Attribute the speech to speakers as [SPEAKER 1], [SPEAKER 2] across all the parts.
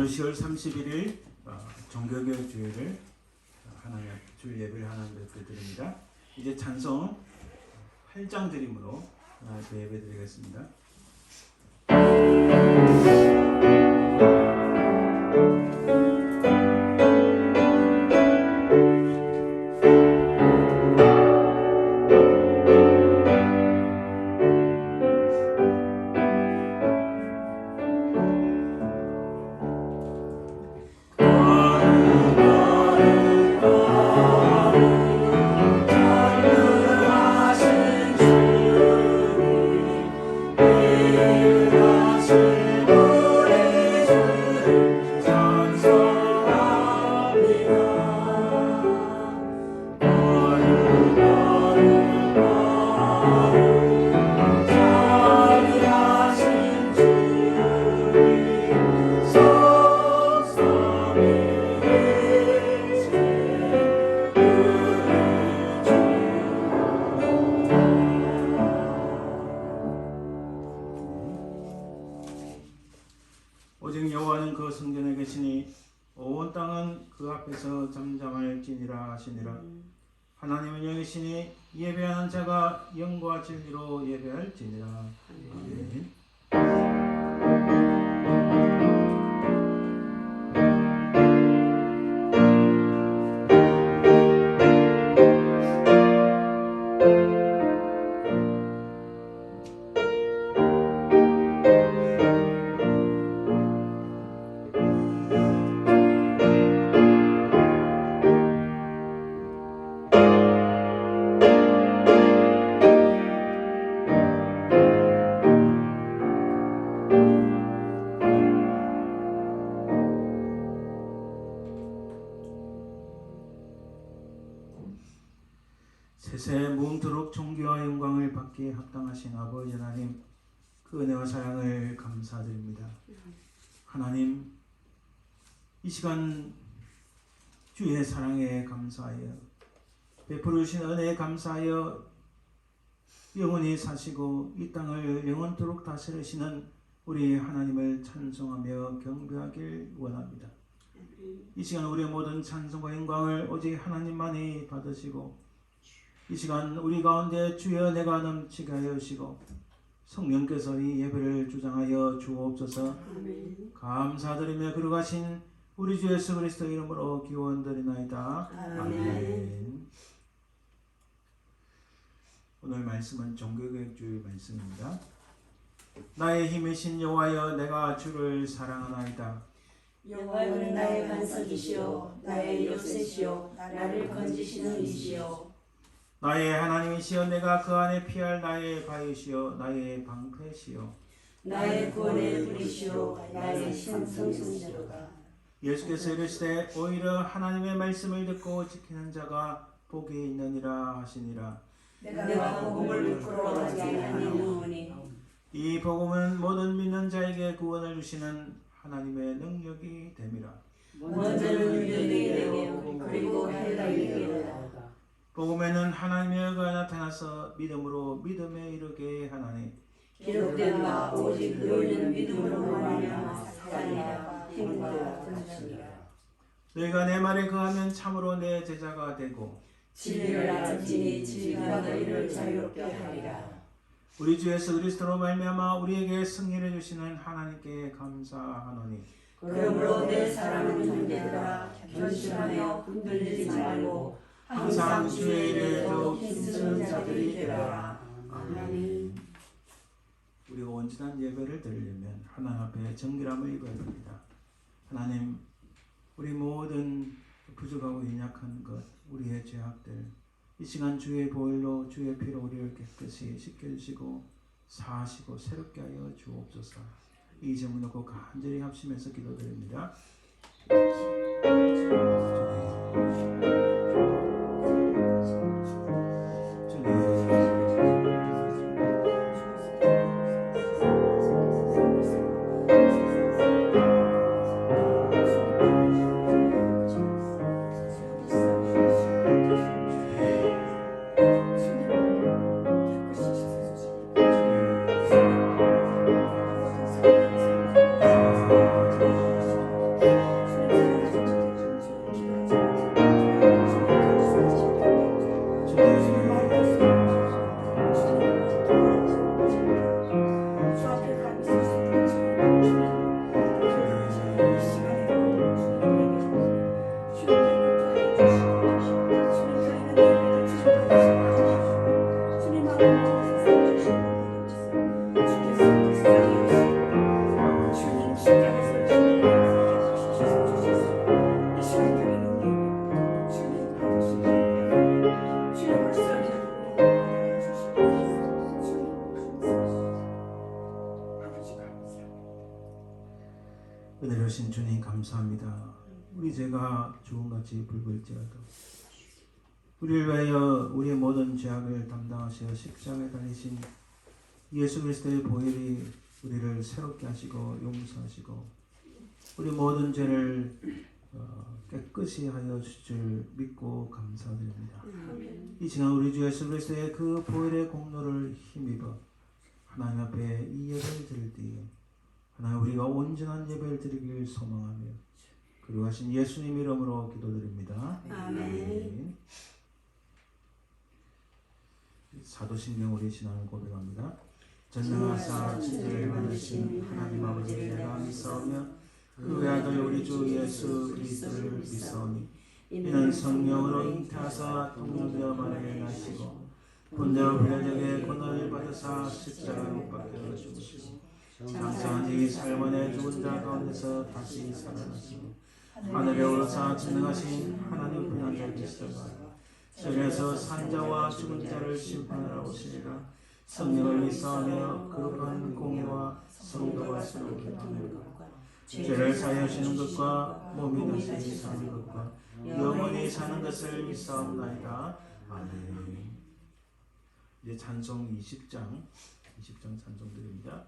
[SPEAKER 1] 10월 31일 종교교육 주일을 하나님 주일 예배를 하나님 앞에 드립니다. 이제 찬송 8장 드림으로 하나님 앞에 예배 드리겠습니다. 오직 여호와는 그 성전에 계시니 온 땅은 그 앞에서 잠잠할지니라 하시니라. 하나님은 영이시니 예배하는 자가 영과 진리로 예배할지니라. 아멘. 세세 무음토록 존귀와 영광을 받기에 합당하신 아버지 하나님, 그 은혜와 사랑을 감사드립니다. 하나님, 이 시간 주의 사랑에 감사하여 베풀어 주신 은혜에 감사하여 영원히 사시고 이 땅을 영원토록 다스리시는 우리 하나님을 찬송하며 경배하길 원합니다. 이 시간 우리의 모든 찬송과 영광을 오직 하나님만이 받으시고 이 시간 우리 가운데 주의 은혜가 넘치게 하여 주시고 성령께서 이 예배를 주장하여 주옵소서. 감사드리며 거룩하신 우리 주 예수 그리스도 이름으로 기원드리나이다. 아멘. 오늘 말씀은 종교교육주의 말씀입니다. 나의 힘이신 여호와여, 내가 주를 사랑하나이다.
[SPEAKER 2] 여호와는 나의 반석이시요 나의 요새시요 나를 건지시는 이시요
[SPEAKER 1] 나의 하나님이시여, 내가 그 안에 피할 나의 바위시여 나의 방패시여
[SPEAKER 2] 나의 구원의 불이시요 나의 신성성자로다.
[SPEAKER 1] 예수께서 이르시되 오히려 하나님의 말씀을 듣고 지키는 자가 복이 있느니라 하시니라.
[SPEAKER 2] 내가 복음을 부끄러워하지 아니하노니
[SPEAKER 1] 이 복음은 모든 믿는 자에게 구원을 주시는 하나님의 능력이 됨이라.
[SPEAKER 2] 먼저는 유대인에게 되고 그리고 헬라인에게로다.
[SPEAKER 1] 복음에는 하나님의 의가 나타나서 믿음으로 믿음에 이르게 하나니
[SPEAKER 2] 기록된 바 오직 너희는 믿음으로 말미암아 살리라. 행하라 하시니라.
[SPEAKER 1] 너희가 내 말에 거하면 참으로 내 제자가 되고
[SPEAKER 2] 진리를 알지니 진리가 너희를 자유롭게 하리라.
[SPEAKER 1] 우리 주 예수 그리스도로 말미암아 우리에게 승리를 주시는 하나님께 감사하노니
[SPEAKER 2] 그러므로 내 사랑하는 형제들아, 결심하며 흔들리지 말고 항상 주의 일에 더욱 힘쓰는 자들이 되라. 아멘.
[SPEAKER 1] 우리가 온전한 예배를 드리려면 하나님 앞에 정결함을 입어야 됩니다. 하나님, 우리 모든 부족하고 연약한 것, 우리의 죄악들, 이 시간 주의 보혈로 주의 피로 우리를 깨끗이 씻겨주시고 사하시고 새롭게 하여 주옵소서. 이 점을 놓고 간절히 합심해서 기도드립니다. 자비로우신 주님 감사합니다. 우리 죄가 주홍같이 붉을지라도 우리를 위하여 우리의 모든 죄악을 담당하시어 십자가에 달리신 예수 그리스도의 보혈이 우리를 새롭게 하시고 용서하시고 우리 모든 죄를 깨끗이 하여 주실 줄 믿고 감사드립니다. 이 지난 우리 주 예수 그리스도의 그 보혈의 공로를 힘입어 하나님 앞에 이 예배를 드릴 때에 하나님 우리가 온전한 예배를 드리길 소망하며 그리하신 예수님 이름으로 기도드립니다.
[SPEAKER 2] 아멘.
[SPEAKER 1] 사도신경 우리 신앙을 고백합니다. 전능하사 진리를 만드신 하나님 아버지를 내가 믿사오며 그 외아들 우리 주 예수 그리스도를 믿사오니 이는 성령으로 잉태하사 동정되어 만에 나시고 본대로 빌라적의 권한을 받으사 십자가에 못 박혀 죽으시고 장사한 지 살만에 죽은 자 가운데서 다시 살아나시고 하늘에 오르사 전능하신 하나님 편한 계시다가 저에서 산자와 죽은 자를 심판하러 오시리라. 성령을 믿사오며 거룩한 공의와 성도가 새롭게 하는 것 죄를 사하시는 것과 몸이 다시 사는 것과 영원히 사는 것을 믿사옵나이다. 아멘. 이제 찬송 20장 찬송 드립니다.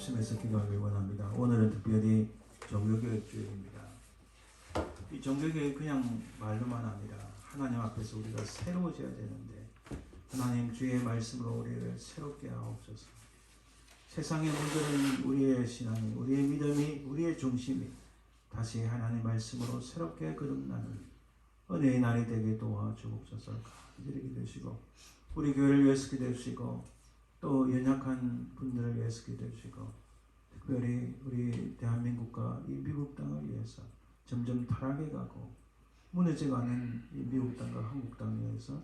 [SPEAKER 1] 합심해서 기도하길 원합니다. 오늘은 특별히 종교개혁주일입니다. 이 종교개혁이 그냥 말로만 아니라 하나님 앞에서 우리가 새로워져야 되는데 하나님 주의 말씀으로 우리를 새롭게 하옵소서. 세상에 물들은 우리의 신앙이, 우리의 믿음이, 우리의 중심이 다시 하나님 말씀으로 새롭게 거듭나는 은혜의 날이 되게 도와주옵소서. 간절히 기도하시고 우리 교회를 위해서 기도하시고 또 연약한 분들을 위해서 기도해주시고 특별히 우리 대한민국과 이 미국 땅을 위해서 점점 타락해 가고 무너져가는 이 미국 땅과 한국 땅을 위해서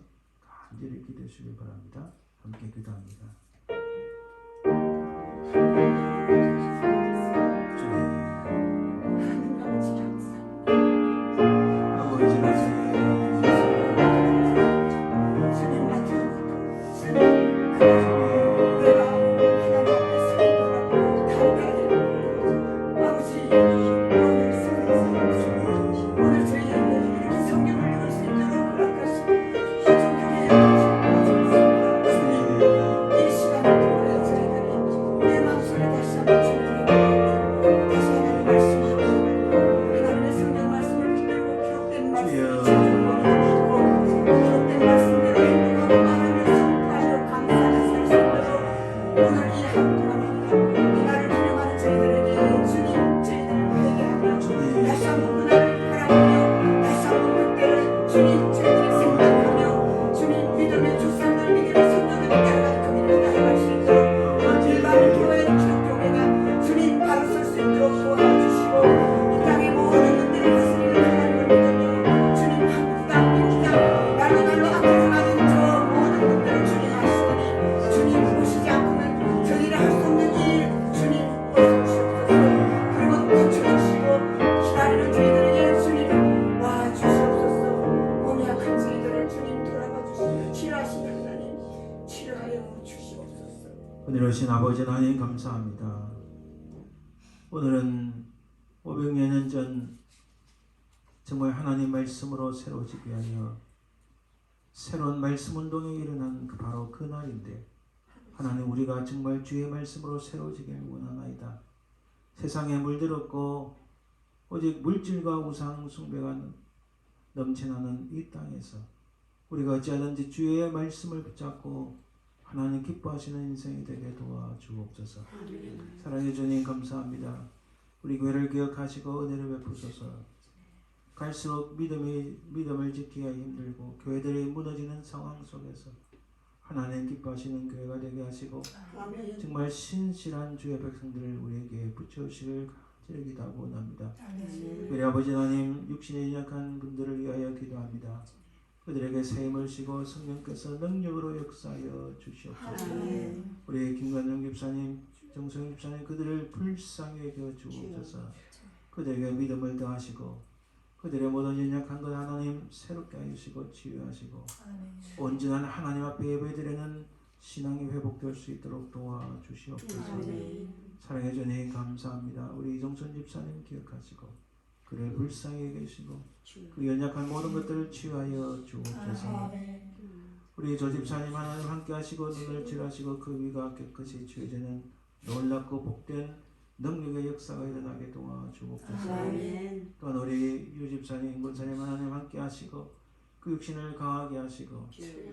[SPEAKER 1] 간절히 기도해주시기 바랍니다. 함께 기도합니다.
[SPEAKER 3] 오늘 저희에게 이렇게 성경을 들을 수 있도록 허락하시고
[SPEAKER 1] 은혜로우신 아버지 하나님 감사합니다. 오늘은 500여 년 전 정말 하나님 말씀으로 새로워지게 하여 새로운 말씀 운동이 일어난 바로 그 날인데, 하나님 우리가 정말 주의 말씀으로 새로워지길 원하나이다. 세상에 물들었고 오직 물질과 우상 숭배가 넘쳐나는 이 땅에서 우리가 어찌하든지 주의 말씀을 붙잡고 하나님 기뻐하시는 인생이 되게 도와주옵소서. 사랑해 주님 감사합니다. 우리 교회를 기억하시고 은혜를 베푸소서. 갈수록 믿음을 지키기가 힘들고 교회들이 무너지는 상황 속에서 하나님 기뻐하시는 교회가 되게 하시고 정말 신실한 주의 백성들을 우리에게 붙여주시길 간절히 원합니다. 우리 아버지 하나님, 육신에 연약한 분들을 위하여 기도합니다. 그들에게 새 힘을 주시고 성령께서 능력으로 역사하여 주시옵소서. 우리 김관영 집사님, 정성 집사님, 그들을 불쌍히 여겨 주옵소서. 그들에게 믿음을 더하시고 그들의 모든 연약한 것 하나님 새롭게 하시고 치유하시고 온전한 하나님 앞에 예배드리는 신앙이 회복될 수 있도록 도와주시옵소서. 사랑해 주님 감사합니다. 우리 이정선 집사님 기억하시고 그를 불쌍히 계시고 그 연약한 모든 것들을 치유하여 주옵소서. 우리 조 집사님 하나님 함께 하시고 눈을 칠하시고 그 위가 깨끗이 치유되는 놀랍고 복된 능력의 역사가 일어나게 도와주옵소서. 또한 우리 유 집사님, 권사님 하나님 함께 하시고 그 육신을 강하게 하시고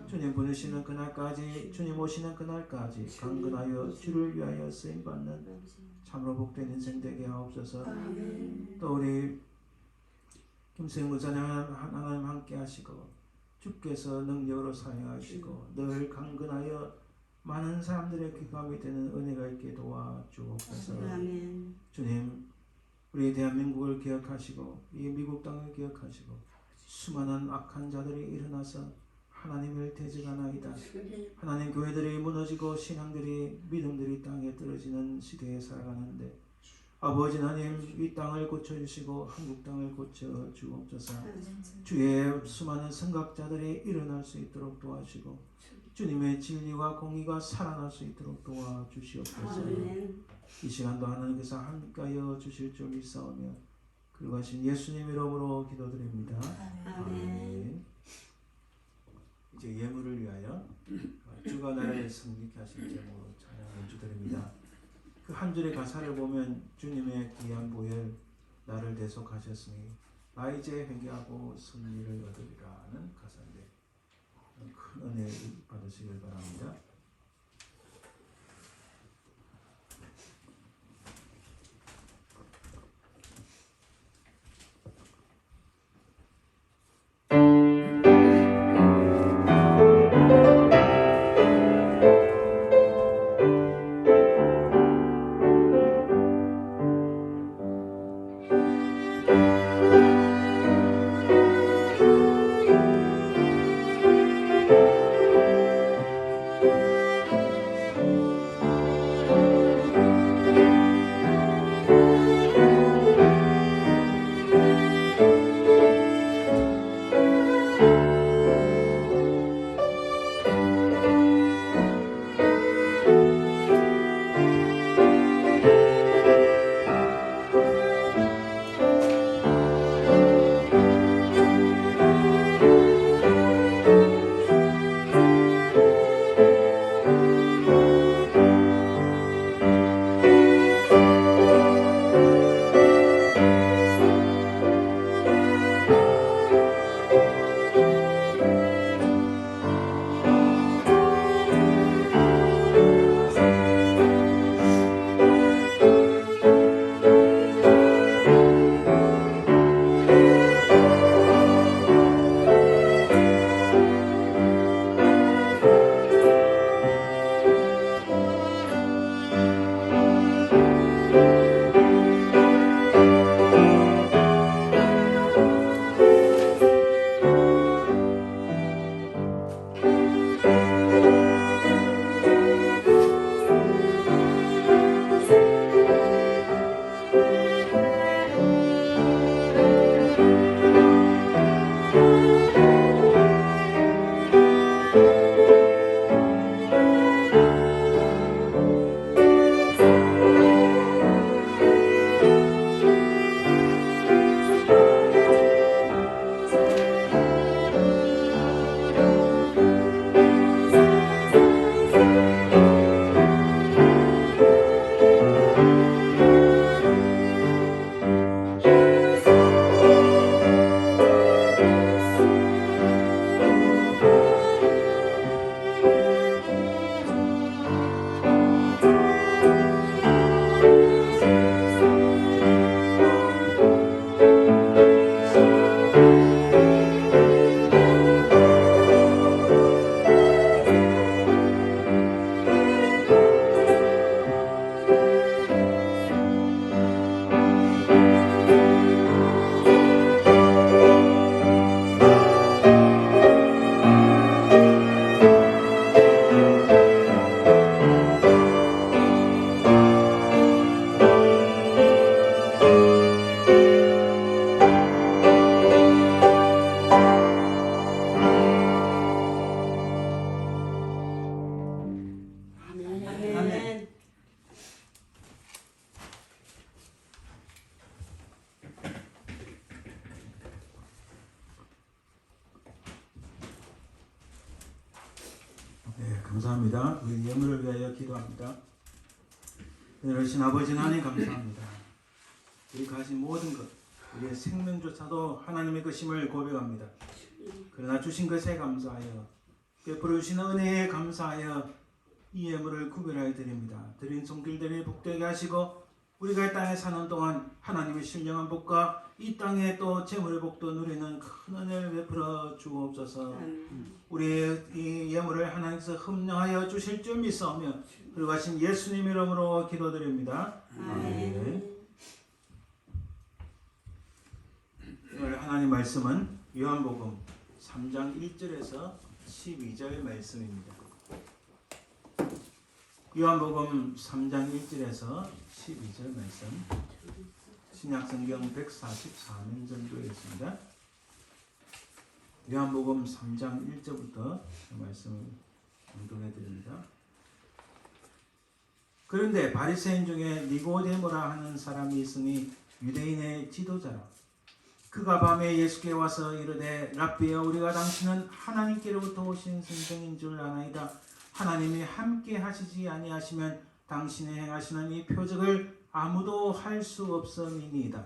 [SPEAKER 1] 주님 보내시는 그날까지, 주님 오시는 그날까지 강건하여 주를 위하여 쓰임받는 참으로 복된 인생 되게 하옵소서. 또 우리 김수영 권사님 하나님 함께 하시고 주께서 능력으로 사용하시고 늘 강건하여 많은 사람들의 귀감이 되는 은혜가 있게 도와주옵소서. 주님, 우리 대한민국을 기억하시고 이 미국 땅을 기억하시고 수많은 악한 자들이 일어나서 하나님을 대적하나이다. 하나님, 교회들이 무너지고 신앙들이, 믿음들이 땅에 떨어지는 시대에 살아가는데 아버지 하나님, 이 땅을 고쳐주시고 한국 땅을 고쳐주옵소서. 주의 수많은 선각자들이 일어날 수 있도록 도와주시고 주님의 진리와 공의가 살아날 수 있도록 도와주시옵소서. 이 시간도 하나님께서 함께하여 주실 줄 믿사오며 그러하신 예수님 이름으로 기도드립니다. 아멘. 이제 예물을 위하여 주가 나를 승리케 하신 제목으로 찬양 연주드립니다. 그 한 줄의 가사를 보면 주님의 귀한 보혈 나를 대속하셨으니 나 이제 회개하고 승리를 얻으리라는 가사인데 큰 은혜 받으시길 바랍니다. 감사합니다. 우리 예물을 위하여 기도합니다. 은혜로우신 아버지 하나님 감사합니다. 우리 가진 모든 것, 우리의 생명조차도 하나님의 것임을 고백합니다. 그러나 주신 것에 감사하여 베풀어 주신 은혜에 감사하여 이 예물을 구별하여 드립니다. 드린 손길들이 복되게 하시고 우리가 이 땅에 사는 동안 하나님의 신령한 복과 이 땅에 또 재물의 복도 누리는 큰 은혜를 베풀어 주옵소서. 우리의 이 예물을 하나님께서 흠령하여 주실 줄 믿사오며 그러하신 예수님 이름으로 기도드립니다. 아멘. 오늘 하나님 말씀은 요한복음 3장 1절에서 12절 말씀입니다. 요한복음 3장 1절에서 12절 말씀, 신약성경 144면 정도에 있습니다. 요한복음 3장 1절부터 말씀을 공독해 드립니다. 그런데 바리새인 중에 니고데모라 하는 사람이 있으니 유대인의 지도자라. 그가 밤에 예수께 와서 이르되 랍비여 우리가 당신은 하나님께로부터 오신 선생인 줄 아나이다. 하나님이 함께 하시지 아니하시면 당신의 행하시는 이 표적을 아무도 할 수 없음이니이다.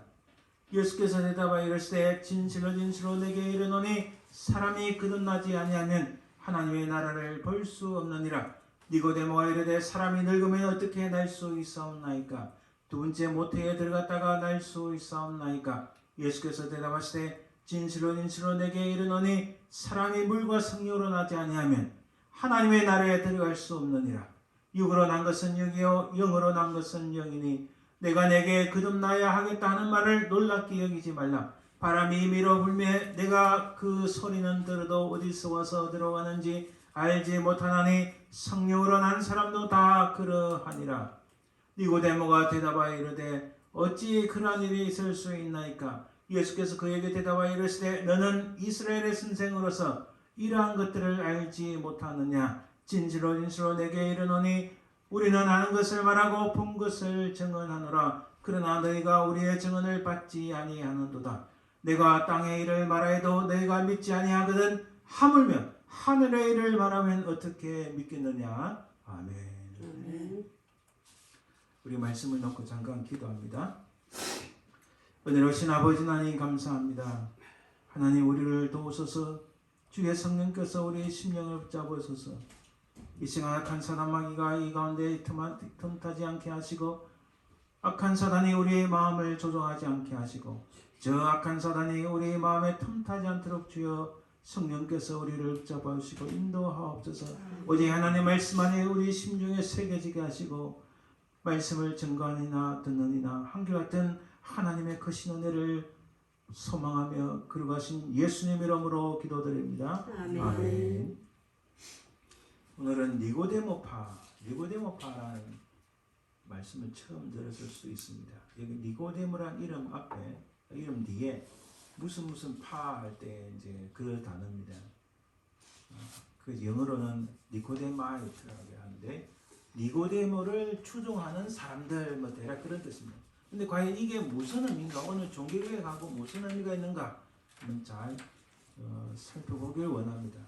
[SPEAKER 1] 예수께서 대답하여 이르시되 진실로 진실로 내게 이르노니 사람이 거듭나지 아니하면 하나님의 나라를 볼 수 없느니라. 니고데모가 이르되 사람이 늙으면 어떻게 날 수 있사옵나이까? 두 번째 모태에 들어갔다가 날 수 있사옵나이까? 예수께서 대답하시되 진실로 진실로 내게 이르노니 사람이 물과 성령으로 나지 아니하면 하나님의 나라에 들어갈 수 없느니라. 육으로 난 것은 육이요 영으로 난 것은 영이니 내가 내게 거듭나야 하겠다 하는 말을 놀랍게 여기지 말라. 바람이 밀어 불매 내가 그 소리는 들어도 어디서 와서 들어가는지 알지 못하나니 성령으로 난 사람도 다 그러하니라. 니고데모가 대답하여 이르되 어찌 그러한 일이 있을 수 있나이까? 예수께서 그에게 대답하여 이르시되 너는 이스라엘의 선생으로서 이러한 것들을 알지 못하느냐? 진실로 진실로 내게 이르노니 우리는 아는 것을 말하고 본 것을 증언하노라. 그러나 너희가 우리의 증언을 받지 아니하는도다. 내가 땅의 일을 말하여도 너희가 믿지 아니하거든 하물며 하늘의 일을 말하면 어떻게 믿겠느냐? 아멘. 우리 말씀을 놓고 잠깐 기도합니다. 은혜로우신 아버지 하나님 감사합니다. 하나님 우리를 도우소서. 주의 성령께서 우리의 심령을 붙잡으소서. 이 시간 악한 사단 마귀가 이 가운데 틈타지 않게 하시고 악한 사단이 우리의 마음을 조종하지 않게 하시고 저 악한 사단이 우리의 마음에 틈타지 않도록 주여 성령께서 우리를 붙잡아 주시고 인도하옵소서. 오직 하나님의 말씀 안에 우리 심중에 새겨지게 하시고 말씀을 증거하니나 듣느니나 한결같은 하나님의 크신 은혜를 소망하며 그러가신 예수님 이름으로 기도드립니다.
[SPEAKER 2] 아멘.
[SPEAKER 1] 아멘. 오늘은 니고데모파라는 말씀을 처음 들었을 수 있습니다. 여기 니고데모란 이름 앞에 이름 뒤에 무슨 파 할 때 이제 그 단어입니다. 그 영어로는 니코데마이트라고 하는데 니고데모를 추종하는 사람들 뭐 대략 그런 뜻입니다. 근데 과연 이게 무슨 의미인가? 오늘 종교개혁하고 무슨 의미가 있는가? 한번 잘 살펴보길 원합니다.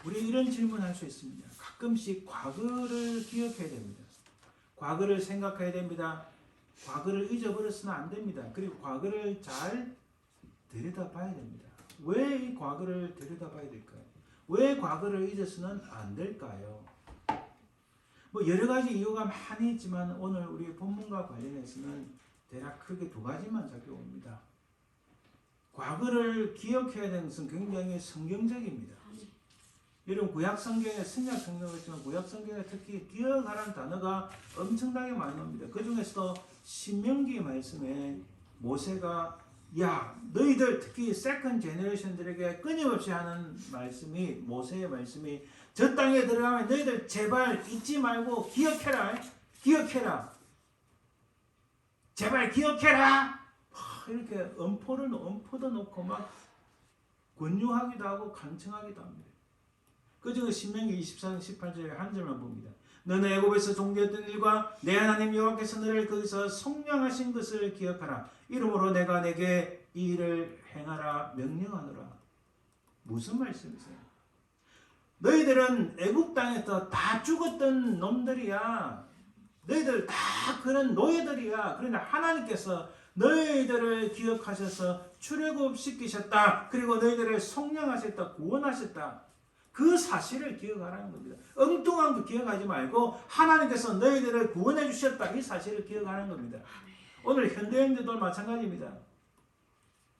[SPEAKER 1] 우리 이런 질문할 수 있습니다. 가끔씩 과거를 기억해야 됩니다. 과거를 생각해야 됩니다. 과거를 잊어버려서는 안 됩니다. 그리고 과거를 잘 들여다봐야 됩니다. 왜 이 과거를 들여다봐야 될까요? 왜 과거를 잊어서는 안 될까요? 뭐 여러 가지 이유가 많이 있지만 오늘 우리 본문과 관련해서는 대략 크게 두 가지만 살펴봅니다. 과거를 기억해야 되는 것은 굉장히 성경적입니다. 여러분 구약 성경에 신약 성경을 있지만 구약 성경에 특히 기억하라는 단어가 엄청나게 많이 나옵니다. 그 중에서도 신명기 말씀에 모세가 야 너희들 특히 세컨 제너레이션들에게 끊임없이 하는 말씀이 모세의 말씀이 저 땅에 들어가면 너희들 제발 잊지 말고 기억해라. 제발 기억해라. 이렇게 엄포도 놓고 막 권유하기도 하고 간청하기도 합니다. 그중에 신명기 24장 18절에 한 절만 봅니다. 너는 애굽에서 종되었던 일과 내 하나님 여호와께서 너를 거기서 속량하신 것을 기억하라. 이러므로 내가 내게 이 일을 행하라 명령하노라. 무슨 말씀이세요? 너희들은 애굽 땅에서 다 죽었던 놈들이야. 너희들 다 그런 노예들이야. 그러나 하나님께서 너희들을 기억하셔서 출애굽시키셨다. 그리고 너희들을 속량하셨다. 구원하셨다. 그 사실을 기억하라는 겁니다. 엉뚱한 거 기억하지 말고 하나님께서 너희들을 구원해 주셨다. 이 사실을 기억하는 겁니다. 오늘 현대인들도 마찬가지입니다.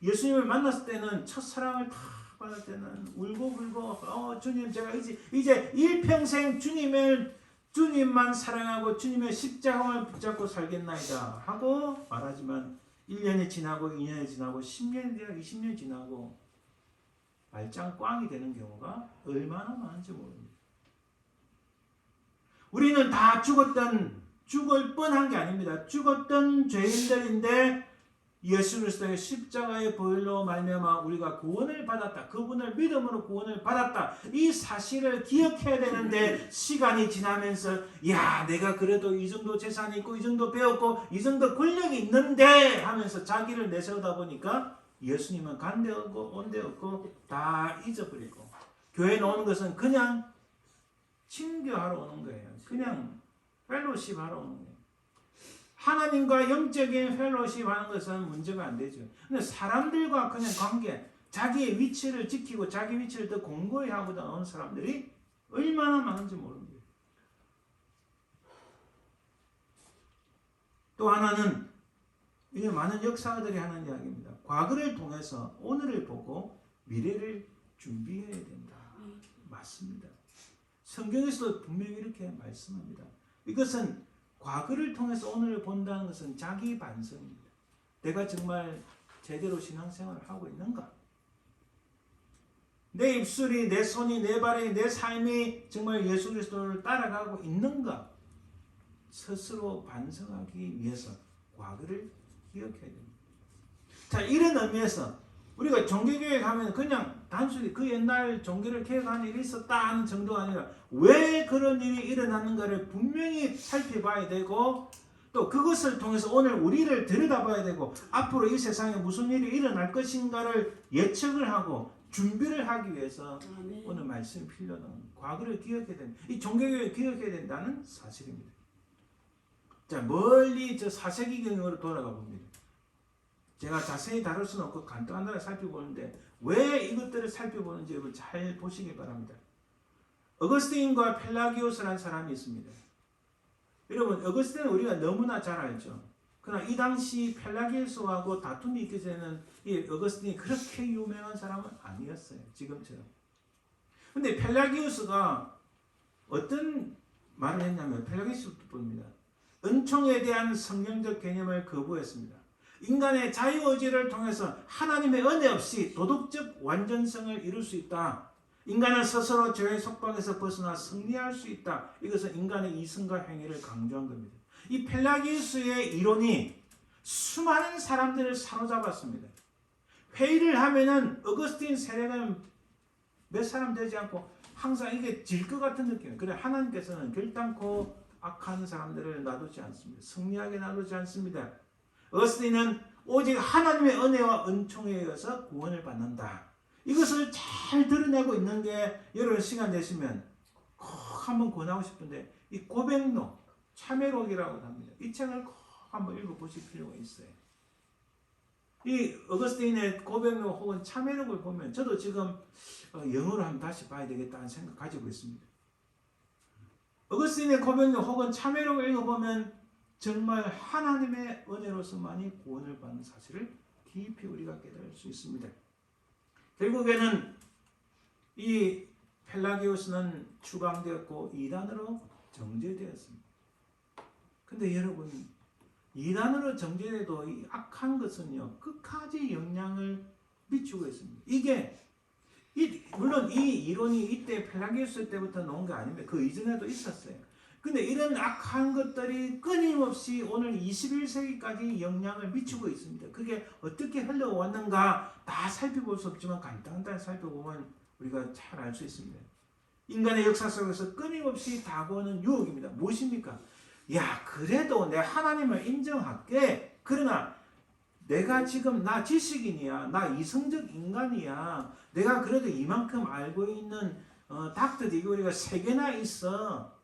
[SPEAKER 1] 예수님을 만났을 때는 첫사랑을 다 받을 때는 울고불고 주님 제가 이제 일평생 주님만 사랑하고 주님의 십자가만 붙잡고 살겠나이다 하고 말하지만 1년이 지나고 2년이 지나고 10년이 지나고 20년이 지나고 말짱 꽝이 되는 경우가 얼마나 많은지 모릅니다. 우리는 다 죽을 뻔한 게 아닙니다. 죽었던 죄인들인데 예수 그리스도의 십자가의 보혈로 말미암아 우리가 구원을 받았다. 그분을 믿음으로 구원을 받았다. 이 사실을 기억해야 되는데 시간이 지나면서 야 내가 그래도 이 정도 재산이 있고 이 정도 배웠고 이 정도 권력이 있는데 하면서 자기를 내세우다 보니까 예수님은 간데 없고 온데 없고 다 잊어버리고 교회에 오는 것은 그냥 친교하러 오는 거예요. 그냥 펠로십 하러 오는 거예요. 하나님과 영적인 펠로십 하는 것은 문제가 안 되죠. 근데 사람들과 그냥 관계, 자기의 위치를 지키고 자기 위치를 더 공고히 하고 나오는 사람들이 얼마나 많은지 모릅니다. 또 하나는 이게 많은 역사들이 하는 이야기입니다. 과거를 통해서 오늘을 보고 미래를 준비해야 된다. 맞습니다. 성경에서도 분명히 이렇게 말씀합니다. 이것은 과거를 통해서 오늘을 본다는 것은 자기 반성입니다. 내가 정말 제대로 신앙생활을 하고 있는가? 내 입술이, 내 손이, 내 발이, 내 삶이 정말 예수 그리스도를 따라가고 있는가? 스스로 반성하기 위해서 과거를 기억해야 됩니다. 자, 이런 의미에서 우리가 종교교회 가면 그냥 단순히 그 옛날 종교를 개혁하는 일이 있었다 하는 정도가 아니라 왜 그런 일이 일어났는가를 분명히 살펴봐야 되고 또 그것을 통해서 오늘 우리를 들여다봐야 되고 앞으로 이 세상에 무슨 일이 일어날 것인가를 예측을 하고 준비를 하기 위해서 오늘 말씀이 필요하다. 과거를 기억해야 됩니다. 이 종교교회를 기억해야 된다는 사실입니다. 자, 멀리 저 4세기경으로 돌아가 봅니다. 제가 자세히 다룰 수는 없고 간단하게 살펴보는데 왜 이것들을 살펴보는지 여러분 잘 보시기 바랍니다. 어거스틴과 펠라기오스라는 사람이 있습니다. 여러분 어거스틴은 우리가 너무나 잘 알죠. 그러나 이 당시 펠라기오스하고 다툼이 있기 전에는 이 어거스틴이 그렇게 유명한 사람은 아니었어요. 지금처럼. 근데 펠라기오스가 어떤 말을 했냐면 펠라기오스입니다. 은총에 대한 성경적 개념을 거부했습니다. 인간의 자유의지를 통해서 하나님의 은혜 없이 도덕적 완전성을 이룰 수 있다. 인간은 스스로 죄의 속박에서 벗어나 승리할 수 있다. 이것은 인간의 이성과 행위를 강조한 겁니다. 이 펠라기우스의 이론이 수많은 사람들을 사로잡았습니다. 회의를 하면은 어거스틴 세례는 몇 사람 되지 않고 항상 이게 질 것 같은 느낌이에요. 그래 하나님께서는 결단코 악한 사람들을 놔두지 않습니다. 승리하게 놔두지 않습니다. 어거스틴은 오직 하나님의 은혜와 은총에 의해서 구원을 받는다. 이것을 잘 드러내고 있는 게 여러분 시간 되시면 꼭 한번 권하고 싶은데 이 고백록, 참회록이라고 합니다. 이 책을 꼭 한번 읽어보실 필요가 있어요. 이 어거스틴의 고백록 혹은 참회록을 보면 저도 지금 영어로 한번 다시 봐야 되겠다는 생각 가지고 있습니다. 어거스틴의 고백록 혹은 참회록을 읽어보면 정말 하나님의 은혜로서만이 구원을 받는 사실을 깊이 우리가 깨달을 수 있습니다. 결국에는 이 펠라기오스는 추방되었고 이단으로 정죄되었습니다. 근데 여러분 이단으로 정죄돼도 이 악한 것은요 끝까지 영향을 미치고 있습니다. 물론 이 이론이 이때 펠라기오스 때부터 나온 게 아닙니다. 그 이전에도 있었어요. 근데 이런 악한 것들이 끊임없이 오늘 21세기까지 영향을 미치고 있습니다. 그게 어떻게 흘러왔는가 다 살펴볼 수 없지만 간단하게 살펴보면 우리가 잘 알 수 있습니다. 인간의 역사 속에서 끊임없이 다가오는 유혹입니다. 무엇입니까? 야 그래도 내 하나님을 인정할게. 그러나 내가 지금 나 지식인이야. 나 이성적 인간이야. 내가 그래도 이만큼 알고 있는 닥터 디그리가 3개나 있어.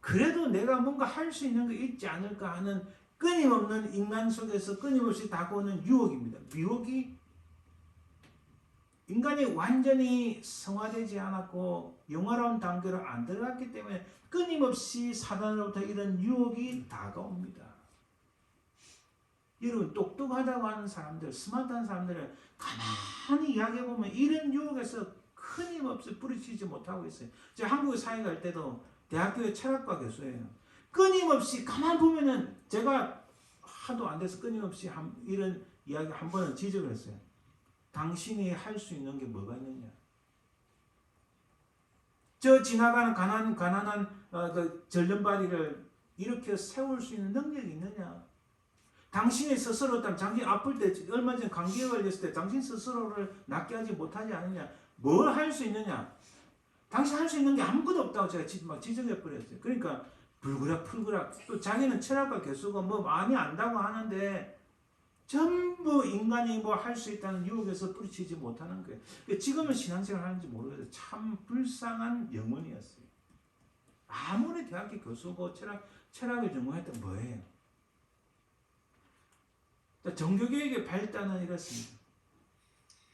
[SPEAKER 1] 그래도 내가 뭔가 할 수 있는 게 있지 않을까 하는 끊임없는 인간 속에서 끊임없이 다가오는 유혹입니다. 유혹이 인간이 완전히 성화되지 않았고 영화로운 단계로 안 들어갔기 때문에 끊임없이 사단으로부터 이런 유혹이 다가옵니다. 여러분 똑똑하다고 하는 사람들, 스마트한 사람들을 가만히 이야기해보면 이런 유혹에서 끊임없이 뿌리치지 못하고 있어요. 제가 한국에 사회 갈 때도 대학교의 철학과 교수예요. 끊임없이 가만 보면은 제가 하도 안 돼서 끊임없이 이런 이야기 한 번은 지적을 했어요. 당신이 할 수 있는 게 뭐가 있느냐? 저 지나가는 가난한 그 절름발이를 일으켜 세울 수 있는 능력이 있느냐? 당신이 스스로 당신 아플 때 얼마 전에 감기에 걸렸을 때 당신 스스로를 낫게 하지 못하지 않느냐? 뭘 할 수 있느냐? 당신 할 수 있는 게 아무것도 없다고 제가 막 지적해 버렸어요. 그러니까 불그락 또 자기는 철학과 교수고 뭐 많이 안다고 하는데 전부 인간이 뭐 할 수 있다는 유혹에서 뿌리치지 못하는 거예요. 지금은 신앙생활 하는지 모르겠어요. 참 불쌍한 영혼이었어요. 아무리 대학교 교수고 철학을 전공했던 뭐예요? 종교개혁의 발단은 이렇습니다.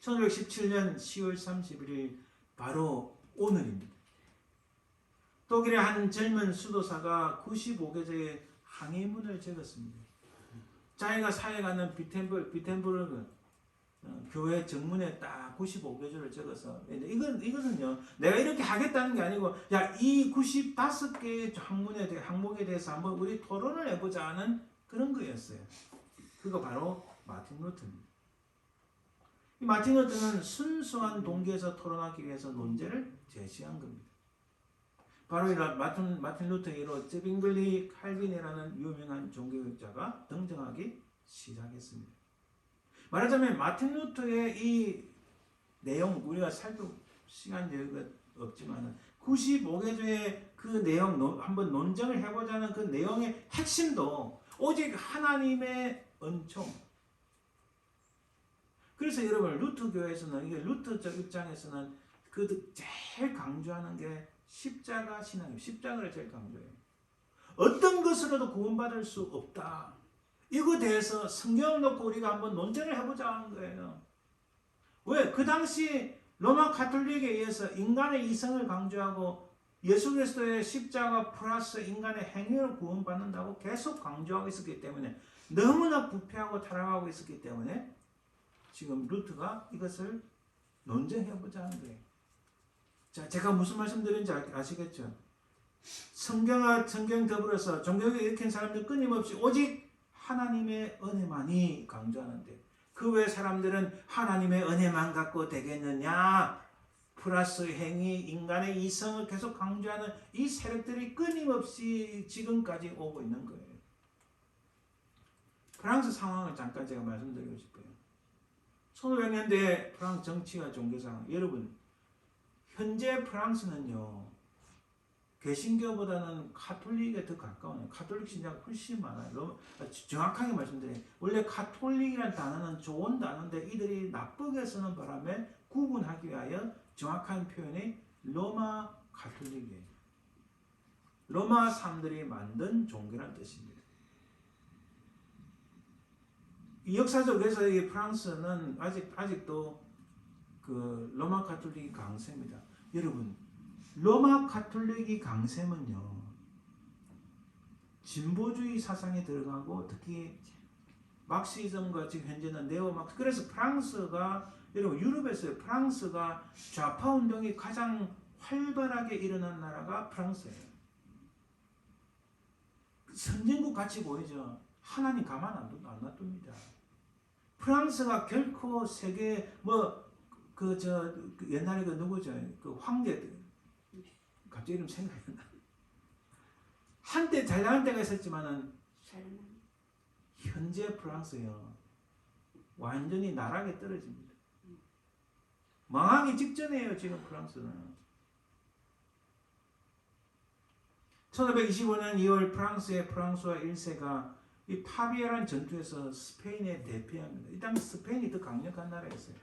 [SPEAKER 1] 1917년 10월 31일 바로 오늘입니다. 독일의 한 젊은 수도사가 95개조의 항해문을 적었습니다. 자기가 사역하는 비텐부르크 교회 정문에 딱 95개조를 적어서 이것은요 내가 이렇게 하겠다는 게 아니고 이 95개의 항목에 대해서 한번 우리 토론을 해보자 하는 그런 거였어요. 그거 바로 마틴 루터입니다. 이 마틴 루터는 순수한 동기에서 토론하기 위해서 논제를 제시한 겁니다. 바로 이 마틴 루터로 제빙글리 칼빈이라는 유명한 종교학자가 등장하기 시작했습니다. 말하자면 마틴 루터의 이 내용 우리가 살펴볼 시간이 없지만 95개조의 그 내용 한번 논쟁을 해보자는 그 내용의 핵심도 오직 하나님의 은총. 그래서 여러분 루터 교회에서는 이게 루터적 입장에서는 그 제일 강조하는 게 십자가 신앙이에요. 십자가를 제일 강조해요. 어떤 것으로도 구원받을 수 없다. 이거에 대해서 성경을 놓고 우리가 한번 논쟁을 해보자 하는 거예요. 왜? 그 당시 로마 가톨릭에 의해서 인간의 이성을 강조하고 예수 그리스도의 십자가 플러스 인간의 행위를 구원받는다고 계속 강조하고 있었기 때문에 너무나 부패하고 타락하고 있었기 때문에 지금 루터가 이것을 논쟁해보자 하는 거예요. 자, 제가 무슨 말씀 드리는지 아시겠죠? 성경 더불어서 종교를 일으킨 사람들 끊임없이 오직 하나님의 은혜만이 강조하는데 그 외 사람들은 하나님의 은혜만 갖고 되겠느냐? 플러스 행위, 인간의 이성을 계속 강조하는 이 세력들이 끊임없이 지금까지 오고 있는 거예요. 프랑스 상황을 잠깐 제가 말씀드리고 싶어요. 1500년대 프랑스 정치와 종교 상황. 여러분, 현재 프랑스는요, 개신교보다는 카톨릭에 더 가까워요. 카톨릭 신자가 훨씬 많아요. 정확하게 말씀드려요. 원래 카톨릭이라는 단어는 좋은 단어인데 이들이 나쁘게 쓰는 바람에 구분하기 위하여 정확한 표현이 로마 카톨릭이에요. 로마 사람들이 만든 종교라는 뜻입니다. 이 역사적으로 그래서 이 프랑스는 아직도 그 로마 가톨릭이 강세입니다. 여러분, 로마 가톨릭이 강세면요 진보주의 사상에 들어가고 특히 막시즘과 지금 현재는 네오막스. 그래서 프랑스가 여러분 유럽에서 프랑스가 좌파 운동이 가장 활발하게 일어난 나라가 프랑스예요. 선진국 같이 보이죠. 하나님 가만 안 놔둡니다. 프랑스가 결코 세계 옛날에 그 누구죠? 그 황제 갑자기 이름 생각이 안 나. 한때 잘 나간 때가 있었지만은 현재 프랑스요 완전히 나락에 떨어집니다. 망하기 직전이에요 지금 프랑스는. 1525년 2월 프랑스의 프랑스와 1세가 이 파비에라는 전투에서 스페인에 대피합니다. 이 당시 스페인이 더 강력한 나라였어요.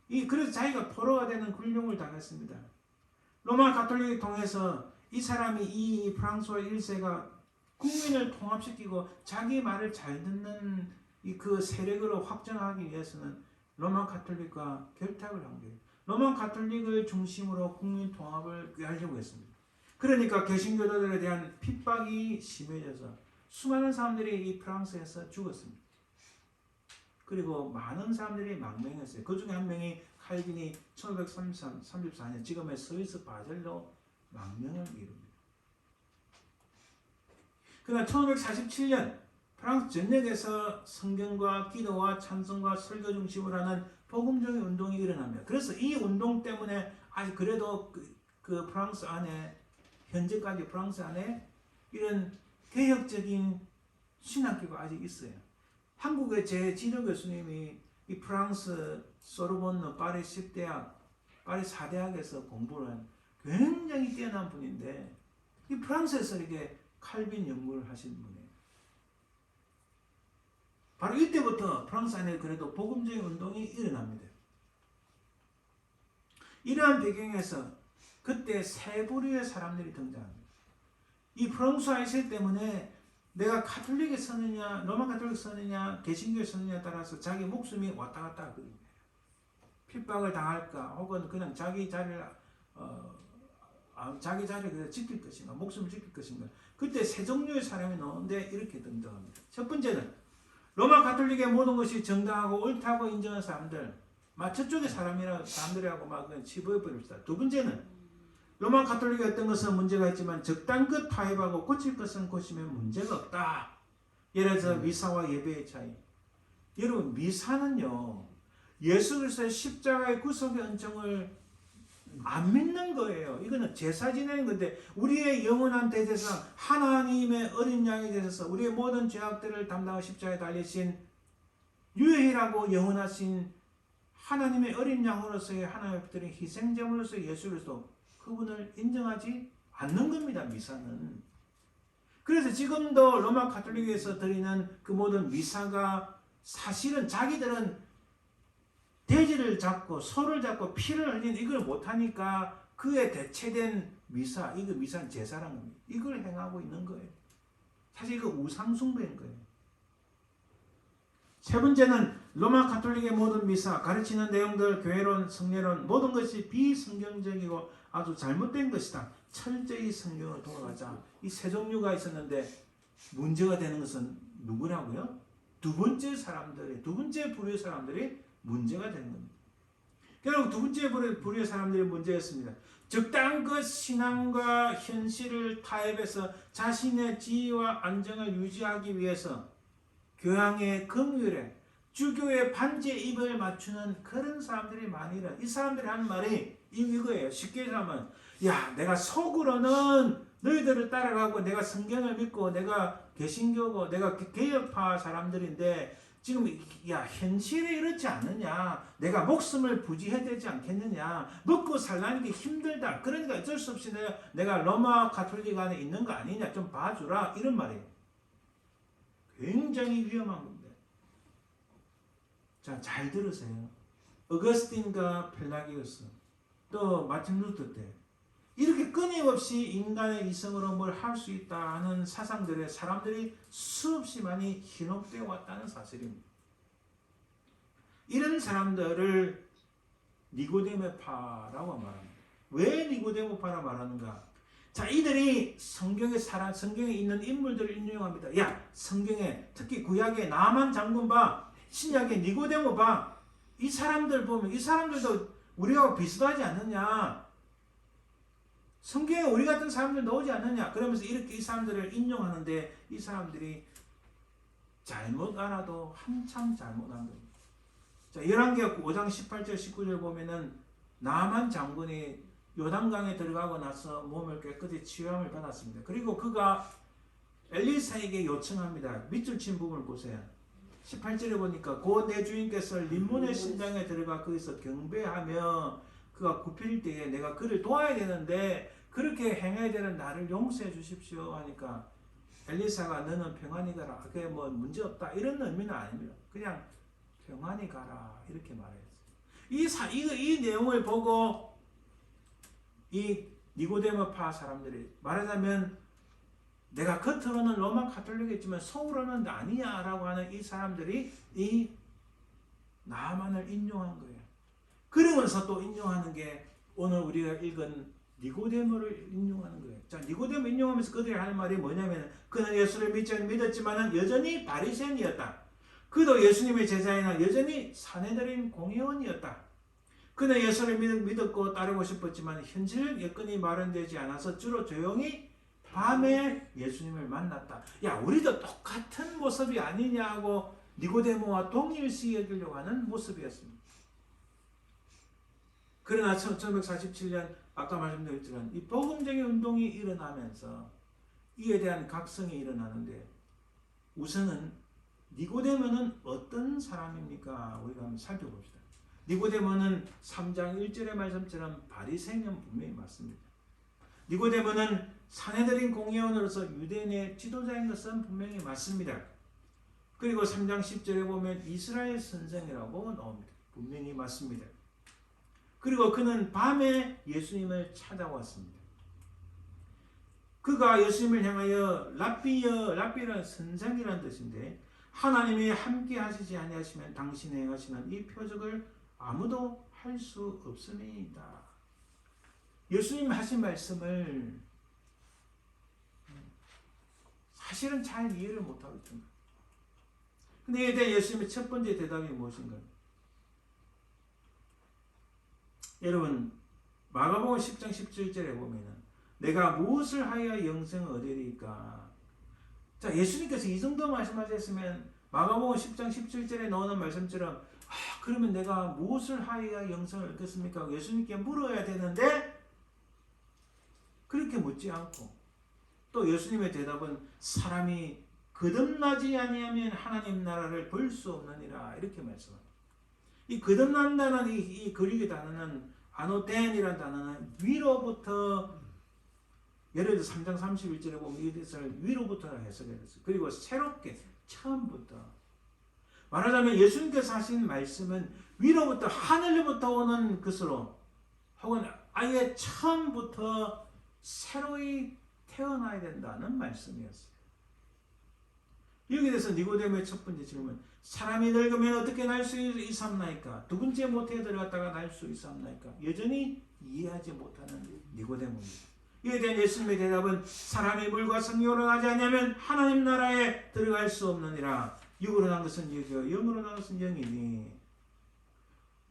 [SPEAKER 1] 그래서 자기가 포로가 되는 굴욕을 당했습니다. 로마 가톨릭을 통해서 이 사람이 이 프랑스와 1세가 국민을 통합시키고 자기 말을 잘 듣는 그 세력으로 확장하기 위해서는 로마 가톨릭과 결탁을 한 거예요. 로마 가톨릭을 중심으로 국민 통합을 하려고 했습니다. 그러니까 개신교도들에 대한 핍박이 심해져서 수많은 사람들이 이 프랑스에서 죽었습니다. 그리고 많은 사람들이 망명했어요. 그 중에 한 명이 칼빈이 1534년 지금의 스위스 바젤로 망명을 이룹니다. 그러나 1547년 프랑스 전역에서 성경과 기도와 찬송과 설교 중심으로 하는 복음적인 운동이 일어납니다. 그래서 이 운동 때문에 아직 그래도 그 프랑스 안에 현재까지 프랑스 안에 이런 개혁적인 신학교가 아직 있어요. 한국의 제 지도 교수님이 이 프랑스 소르본느 파리 10대학, 파리 4대학에서 공부를 한 굉장히 뛰어난 분인데 이 프랑스에서 이렇게 칼빈 연구를 하신 분이에요. 바로 이때부터 프랑스 안에 그래도 복음적인 운동이 일어납니다. 이러한 배경에서 그때 세 부류의 사람들이 등장합니다. 이 프랑스와 있을 때문에 내가 가톨릭에 서느냐, 로마 가톨릭에 서느냐, 개신교에 서느냐에 따라서 자기 목숨이 왔다 갔다 하거든요. 핍박을 당할까, 혹은 그냥 자기 자리를 그냥 지킬 것인가, 목숨을 지킬 것인가. 그때 세 종류의 사람이 나오는데 이렇게 등장합니다. 첫 번째는 로마 가톨릭의 모든 것이 정당하고 옳다고 인정한 사람들, 저쪽의 사람들이라고 막 그냥 치부해버립시다. 두 번째는 로마 가톨릭이 어떤 것은 문제가 있지만 적당 것 타협하고 고칠 것은 고치면 문제가 없다. 예를 들어서 미사와 예배의 차이. 여러분, 미사는요, 예수 그리스도의 십자가의 구속의 은총을 안 믿는 거예요. 이거는 제사 지내는 건데, 우리의 영원한 대제사장 하나님의 어린 양이 되셔서 우리의 모든 죄악들을 담당하고 십자가에 달리신 유일하고 영원하신 하나님의 어린 양으로서의 하나님의 드린 희생제물로서의 예수 그리스도, 그분을 인정하지 않는 겁니다. 미사는. 그래서 지금도 로마 가톨릭에서 드리는 그 모든 미사가 사실은 자기들은 돼지를 잡고 소를 잡고 피를 흘린 이걸 못하니까 그에 대체된 미사, 이거 미사는 제사라는 겁니다. 이걸 행하고 있는 거예요. 사실 이거 우상숭배인 거예요. 세 번째는 로마 가톨릭의 모든 미사, 가르치는 내용들, 교회론, 성례론, 모든 것이 비성경적이고 아주 잘못된 것이다. 철저히 성경을 돌아가자. 이 세 종류가 있었는데 문제가 되는 것은 누구라고요? 두 번째 부류의 사람들이 문제가 되는 겁니다. 결국 두 번째 부류의 사람들이 문제였습니다. 적당한 것 신앙과 현실을 타협해서 자신의 지위와 안정을 유지하기 위해서 교양의 금율에 주교의 반지에 입을 맞추는 그런 사람들이 많이 일어나. 이 사람들이 하는 말이 이거예요. 쉽게 얘기하면, 야, 내가 속으로는 너희들을 따라가고 내가 성경을 믿고 내가 개신교고 내가 개혁파 사람들인데 지금 야, 현실이 이렇지 않느냐, 내가 목숨을 부지해야 되지 않겠느냐, 먹고 살라는 게 힘들다, 그러니까 어쩔 수 없이 내가 로마 가톨릭 안에 있는 거 아니냐, 좀 봐주라, 이런 말이에요. 굉장히 위험한 겁니다. 자, 잘 들으세요. 어거스틴과 펠라기우스, 또 마틴 루터 때 이렇게 끊임없이 인간의 이성으로 뭘 할 수 있다 하는 사상들에 사람들이 수없이 많이 현혹되어 왔다는 사실입니다. 이런 사람들을 니고데모파라고 말합니다. 왜 니고데모파라 말하는가? 자, 이들이 성경에 있는 인물들을 인용합니다. 야, 성경에 특히 구약의 나만 장군 봐, 신약의 니고데모 봐, 이 사람들 보면 이 사람들도 우리하고 비슷하지 않느냐, 성경에 우리 같은 사람들 나오지 않느냐, 그러면서 이렇게 이 사람들을 인용하는데 이 사람들이 잘못 알아도 한참 잘못한 겁니다. 자, 열왕기하 5장 18절 19절 보면은 나만 장군이 요단강에 들어가고 나서 몸을 깨끗이 치유함을 받았습니다. 그리고 그가 엘리사에게 요청합니다. 밑줄 친 부분을 보세요. 18절에 보니까 고 내 주인께서 림몬의 신장에 들어가 거기서 경배하며 그가 굽힐 때에 내가 그를 도와야 되는데 그렇게 행해야 되는 나를 용서해 주십시오 하니까 엘리사가 너는 평안히 가라, 그게 뭐 문제 없다, 이런 의미는 아닙니다. 그냥 평안히 가라, 이렇게 말했어요. 이 내용을 보고 이 니고데모파 사람들이 말하자면 내가 겉으로는 로마 가톨릭이지만 속으로는 아니야라고 하는 이 사람들이 이 나만을 인용한 거예요. 그러면서 또 인용하는 게 오늘 우리가 읽은 니고데모를 인용하는 거예요. 자, 니고데모 인용하면서 그들이 하는 말이 뭐냐면 그는 예수를 믿었지만 여전히 바리새인이었다. 그도 예수님의 제자이나 여전히 사내들인 공회원이었다. 그는 예수를 믿었고 따르고 싶었지만 현실 여건이 마련되지 않아서 주로 조용히 밤에 예수님을 만났다. 야, 우리도 똑같은 모습이 아니냐고 니고데모와 동일시 여기려고 하는 모습이었습니다. 그러나 1947년 아까 말씀드렸지만 이 복음적인 운동이 일어나면서 이에 대한 각성이 일어나는데 우선은 니고데모는 어떤 사람입니까? 우리가 한번 살펴봅시다. 니고데모는 3장 1절의 말씀처럼 바리새인은 분명히 맞습니다. 니고데모는 사내들인 공회원으로서 유대인의 지도자인 것은 분명히 맞습니다. 그리고 3장 10절에 보면 이스라엘 선생이라고 나옵니다. 분명히 맞습니다. 그리고 그는 밤에 예수님을 찾아왔습니다. 그가 예수님을 향하여 랍비라는 선생이라는 뜻인데 하나님이 함께 하시지 아니하시면 당신이 행하시는 이 표적을 아무도 할 수 없음이다. 예수님 하신 말씀을 사실은 잘 이해를 못하고 있습니다. 근데 이에 대해 예수님의 첫 번째 대답이 무엇인가요? 여러분 마가복음 10장 17절에 보면은 내가 무엇을 하여 영생을 얻으리까? 자, 예수님께서 이 정도 말씀하셨으면 마가복음 10장 17절에 나오는 말씀처럼 그러면 내가 무엇을 하여야 영생을 얻겠습니까? 예수님께 물어야 되는데 그렇게 묻지 않고 또 예수님의 대답은 사람이 거듭나지 아니하면 하나님 나라를 볼 수 없느니라 이렇게 말씀합니다. 이 거듭난다는 이 그리기 단어는 아노덴이라는 단어는 위로부터 예를 들어 3장 31절에 보면 이 뜻을 위로부터 해석했어요. 그리고 새롭게 처음부터 말하자면 예수님께서 하신 말씀은 위로부터 하늘로부터 오는 것으로 혹은 아예 처음부터 새로이 태어나야 된다는 말씀이었어요. 여기에 대해서 니고데모의 첫 번째 질문, 사람이 늙으면 어떻게 날 수 있었나이까? 두 번째 모태에 들어갔다가 날 수 있었나이까? 여전히 이해하지 못하는 니고데모입니다. 이에 대한 예수님의 대답은 사람이 물과 성령으로 나지 않으면 하나님 나라에 들어갈 수 없느니라. 육으로 난 것은 육이요 영으로 난 것은 영이니.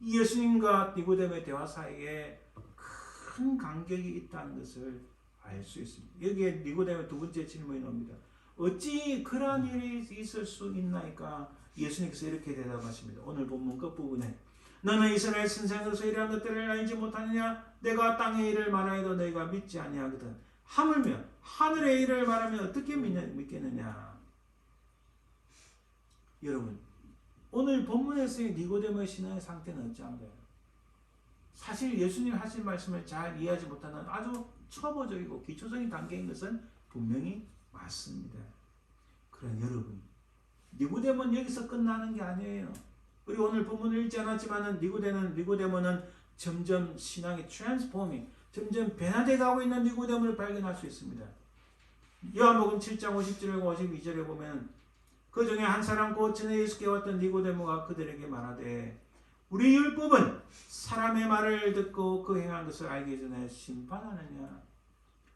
[SPEAKER 1] 예수님과 니고데모의 대화 사이에 큰 간격이 있다는 것을 알 수 있습니다. 여기에 니고데모의 두 번째 질문이 나옵니다. 어찌 그러한 일이 있을 수 있나이까? 예수님께서 이렇게 대답하십니다. 오늘 본문 끝부분에 너는 이스라엘 선생으로서 이러한 것들을 알지 못하느냐? 내가 땅의 일을 말하여도 너희가 믿지 아니하거든. 하물며 하늘의 일을 말하면 어떻게 믿겠느냐? 여러분, 오늘 본문에서의 니고데모의 신앙의 상태는 어찌한가요? 사실 예수님 하신 말씀을 잘 이해하지 못하는 아주 초보적이고 기초적인 단계인 것은 분명히 맞습니다. 그런 여러분, 니고데모는 여기서 끝나는 게 아니에요. 우리 오늘 본문을 읽지 않았지만 니고데모는 점점 신앙의 트랜스포밍, 점점 변화되어 가고 있는 니고데모를 발견할 수 있습니다. 요한복음 7장 50절과 52절에 보면 그 중에 한 사람 곧 전에 예수께 왔던 니고데모가 그들에게 말하되 우리 율법은 사람의 말을 듣고 그 행한 것을 알기 전에 심판하느냐?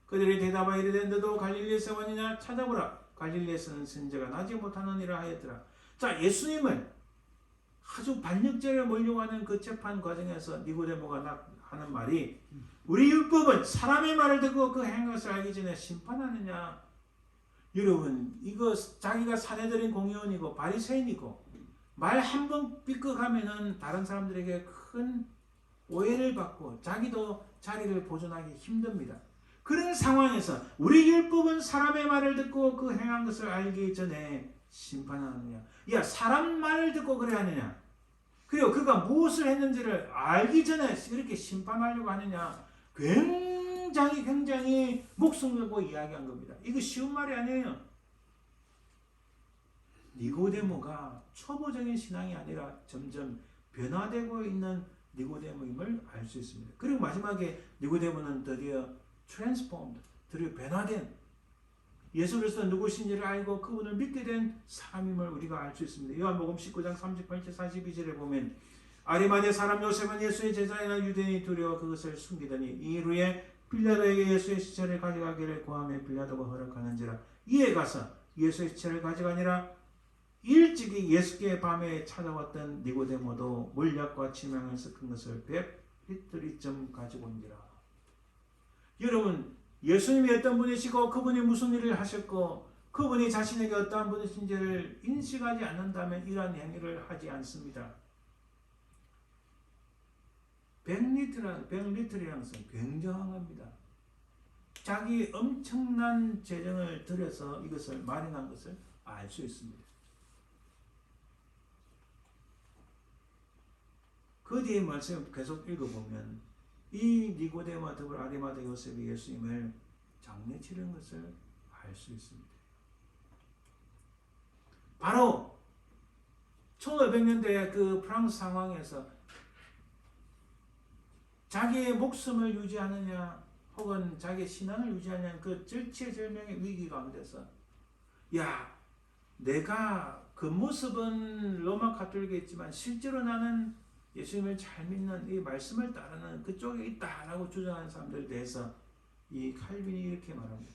[SPEAKER 1] 그들이 대답하여 이르되 너도 갈릴리에서 왔느냐? 찾아보라. 갈릴리에서는 선지자가 나지 못하느니라 하였더라. 자, 예수님을 아주 반역죄를 몰려고 하는 그 재판 과정에서 니고데모가 하는 말이 우리 율법은 사람의 말을 듣고 그 행한 것을 알기 전에 심판하느냐? 여러분, 이거 자기가 사내들인 공회원이고 바리새인이고 말 한 번 삐끗하면은 다른 사람들에게 큰 오해를 받고 자기도 자리를 보존하기 힘듭니다. 그런 상황에서 우리 율법은 사람의 말을 듣고 그 행한 것을 알기 전에 심판하느냐? 야, 사람 말을 듣고 그래 하느냐? 그리고 그가 무엇을 했는지를 알기 전에 이렇게 심판하려고 하느냐? 굉장히 목숨 걸고 이야기한 겁니다. 이거 쉬운 말이 아니에요. 니고데모가 초보적인 신앙이 아니라 점점 변화되고 있는 니고데모임을 알 수 있습니다. 그리고 마지막에 니고데모는 드디어 transformed, 드디어 변화된 예수 그리스도 누구신지를 알고 그분을 믿게 된 사람임을 우리가 알 수 있습니다. 요한복음 19장 38절 42절에 보면 아리마대 사람 요셉은 예수의 제자이나 유대인이 두려워 그것을 숨기더니 이 후에 빌라도에게 예수의 시체를 가져가기를 구하며 빌라도가 허락하는지라 이에 가서 예수의 시체를 가져가니라. 일찍이 예수께 밤에 찾아왔던 니고데모도 물약과 침향을 섞은 것을 100리터쯤 가지고 온지라. 여러분, 예수님이 어떤 분이시고 그분이 무슨 일을 하셨고 그분이 자신에게 어떠한 분이신지를 인식하지 않는다면 이러한 행위를 하지 않습니다. 100리터라는 것은 굉장합니다. 자기 엄청난 재정을 들여서 이것을 마련한 것을 알 수 있습니다. 그 뒤에 말씀을 계속 읽어보면 이 니고데모와 더불어 아리마대 요셉이 예수님을 장례치른 것을 알 수 있습니다. 바로 1500년대 그 프랑스 상황에서 자기의 목숨을 유지하느냐 혹은 자기의 신앙을 유지하느냐 그 절체절명의 위기 가운데서 야, 내가 그 모습은 로마 가톨릭이지만 실제로 나는 예수님을 잘 믿는 이 말씀을 따르는 그쪽에 있다라고 주장하는 사람들에 대해서 이 칼빈이 이렇게 말합니다.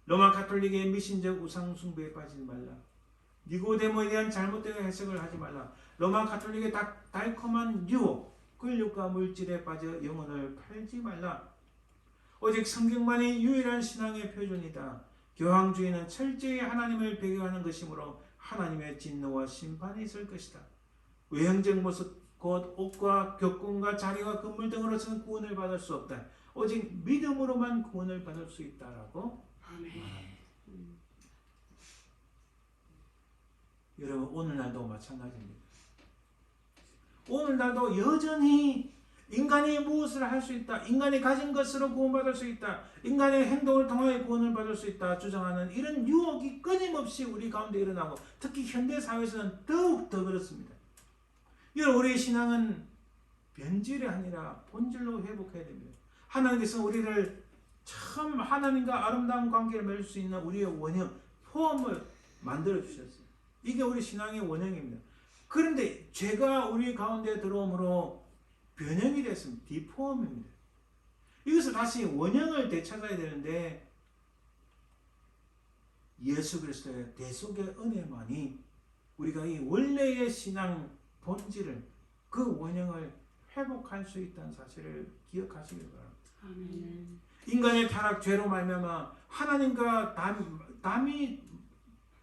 [SPEAKER 1] 로마 가톨릭의 미신적 우상 숭배에 빠지지 말라. 니고데모에 대한 잘못된 해석을 하지 말라. 로마 가톨릭의 달콤한 유혹, 권력과 물질에 빠져 영혼을 팔지 말라. 오직 성경만이 유일한 신앙의 표준이다. 교황주의는 철저히 하나님을 배교하는 것이므로 하나님의 진노와 심판이 있을 것이다. 외형적 모습 곧 옷과 격군과 자리와 건물 등으로서는 구원을 받을 수 없다. 오직 믿음으로만 구원을 받을 수 있다라고 말합니다. 여러분, 오늘날도 마찬가지입니다. 오늘날도 여전히 인간이 무엇을 할 수 있다, 인간이 가진 것으로 구원받을 수 있다, 인간의 행동을 통하여 구원을 받을 수 있다 주장하는 이런 유혹이 끊임없이 우리 가운데 일어나고 특히 현대사회에서는 더욱더 그렇습니다. 여러분, 우리의 신앙은 변질이 아니라 본질로 회복해야 됩니다. 하나님께서 우리를 참 하나님과 아름다운 관계를 맺을 수 있는 우리의 원형, 포함을 만들어 주셨어요. 이게 우리 신앙의 원형입니다. 그런데 죄가 우리 가운데 들어오므로 변형이 됐습니다. 디포함입니다. 이것을 다시 원형을 되찾아야 되는데 예수 그리스도의 대속의 은혜만이 우리가 이 원래의 신앙 본질을 그 원형을 회복할 수 있다는 사실을 기억하시길 바랍니다.
[SPEAKER 2] 아멘.
[SPEAKER 1] 인간의 타락 죄로 말미암아 하나님과 담이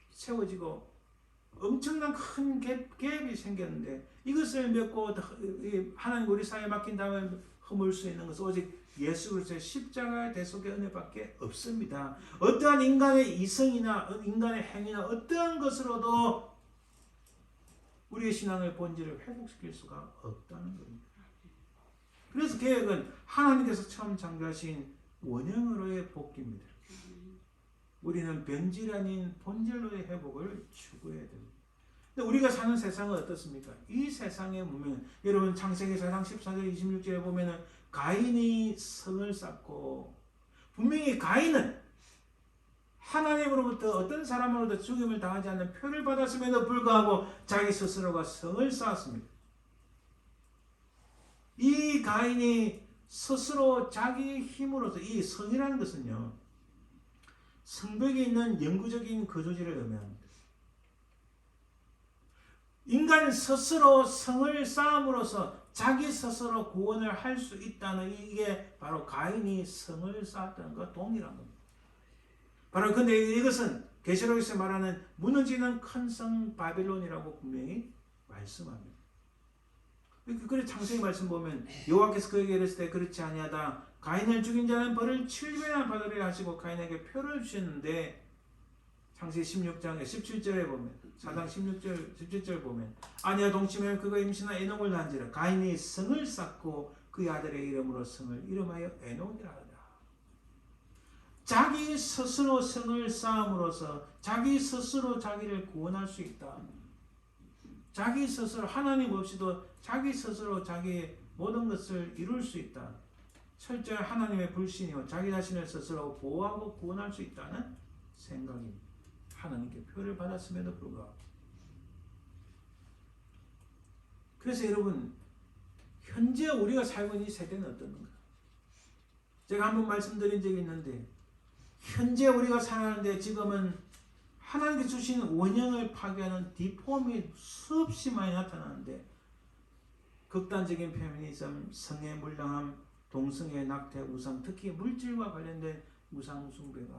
[SPEAKER 1] 세워지고 엄청난 큰 갭이 생겼는데 이것을 메고 하나님 우리 사이에 맡긴 다음에 허물 수 있는 것은 오직 예수 그리스도의 십자가의 대속의 은혜밖에 없습니다. 어떠한 인간의 이성이나 인간의 행위나 어떠한 것으로도 우리의 신앙의 본질을 회복시킬 수가 없다는 겁니다. 그래서 개혁은 하나님께서 처음 창조하신 원형으로의 복귀입니다. 우리는 변질 아닌 본질로의 회복을 추구해야 됩니다. 근데 우리가 사는 세상은 어떻습니까? 이 세상의 문명, 여러분 창세기 4장 14절 26절에 보면은 가인이 성을 쌓고, 분명히 가인은 하나님으로부터 어떤 사람으로부터 죽임을 당하지 않는 표를 받았음에도 불구하고 자기 스스로가 성을 쌓았습니다. 이 가인이 스스로 자기 힘으로서, 이 성이라는 것은요, 성벽에 있는 영구적인 거주지를 의미합니다. 인간 스스로 성을 쌓음으로써 자기 스스로 구원을 할 수 있다는, 이게 바로 가인이 성을 쌓았다는 것과 동일한 겁니다. 바로 근데 이것은 계시록에서 말하는 무너지는 큰 성 바빌론이라고 분명히 말씀합니다. 그래 창세기 말씀 보면 여호와께서 그에게 이르시되 때 그렇지 아니하다. 가인을 죽인 자는 벌을 7배나 받으리라 하시고 가인에게 표를 주셨는데, 창세기 16장에 17절에 보면, 4장 17절 보면 아니야 동침하여 그가 임신한 에녹을 낳은지라. 가인이 성을 쌓고 그의 아들의 이름으로 성을 이름하여 에녹이라 하더라. 자기 스스로 성을 쌓음으로써 자기 스스로 자기를 구원할 수 있다. 자기 스스로 하나님 없이도 자기 스스로 자기의 모든 것을 이룰 수 있다. 철저히 하나님의 불신이요 자기 자신을 스스로 보호하고 구원할 수 있다는 생각이 하나님께 표를 받았음에도 불구하고. 그래서 여러분 현재 우리가 살고 있는 이 세대는 어떤가? 제가 한번 말씀드린 적이 있는데 현재 우리가 살아가는데 지금은 하나님께 주신 원형을 파괴하는 디폼이 수없이 많이 나타나는데 극단적인 페미니즘, 성의 물량함, 동성애, 낙태, 우상, 특히 물질과 관련된 우상 숭배가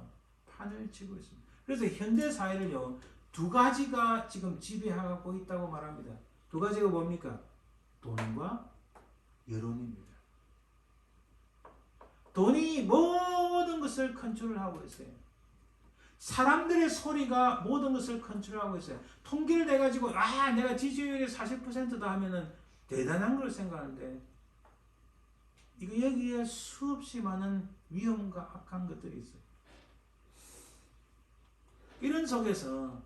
[SPEAKER 1] 판을 치고 있습니다. 그래서 현대 사회를요 두 가지가 지금 지배하고 있다고 말합니다. 두 가지가 뭡니까? 돈과 여론입니다. 돈이 모든 것을 컨트롤하고 있어요. 사람들의 소리가 모든 것을 컨트롤하고 있어요. 통계를 내가지고 내가 지지율이 40%다 하면은 대단한 걸 생각하는데 이거 여기에 수없이 많은 위험과 악한 것들이 있어요. 이런 속에서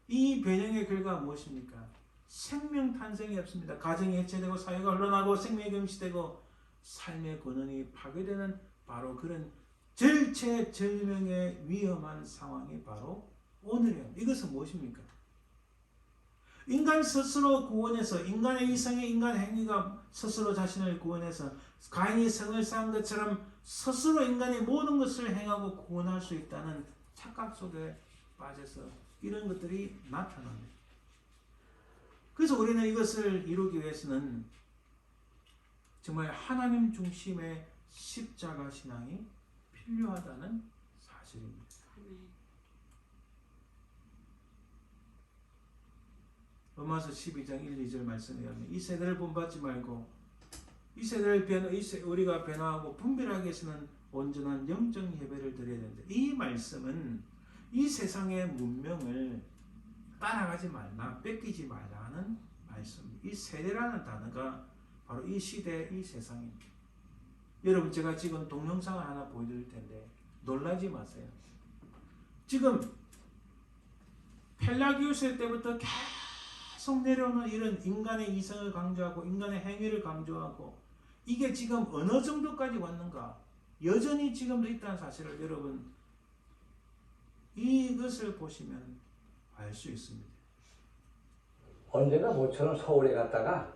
[SPEAKER 1] 이 변형의 결과가 무엇입니까? 생명 탄생이 없습니다. 가정이 해체되고 사회가 혼란하고 생명이 금시되고 삶의 권한이 파괴되는 바로 그런 절체절명의 위험한 상황이 바로 오늘이에요. 이것은 무엇입니까? 인간 스스로 구원해서 인간의 이성의 인간 행위가 스스로 자신을 구원해서 가인이 성을 쌓은 것처럼 스스로 인간이 모든 것을 행하고 구원할 수 있다는 착각 속에 빠져서 이런 것들이 나타납니다. 그래서 우리는 이것을 이루기 위해서는 정말 하나님 중심의 십자가 신앙이 필요하다는 사실입니다. 로마서 12장 1, 2절 말씀에 의하면 이 세대를 본받지 말고 이 세대를 우리가 변화하고 분별하기 위해서는 온전한 영적 예배를 드려야 된다. 이 말씀은 이 세상의 문명을 따라가지 말라, 뺏기지 말라는 말씀입니다. 이 세대라는 단어가 바로 이 시대, 이 세상입니다. 여러분 제가 지금 동영상을 하나 보여드릴 텐데 놀라지 마세요. 지금 펠라기우스 때부터 계속 내려오는 이런 인간의 이성을 강조하고 인간의 행위를 강조하고 이게 지금 어느 정도까지 왔는가? 여전히 지금도 있다는 사실을 여러분 이것을 보시면 알 수 있습니다.
[SPEAKER 3] 언젠가 모처럼 서울에 갔다가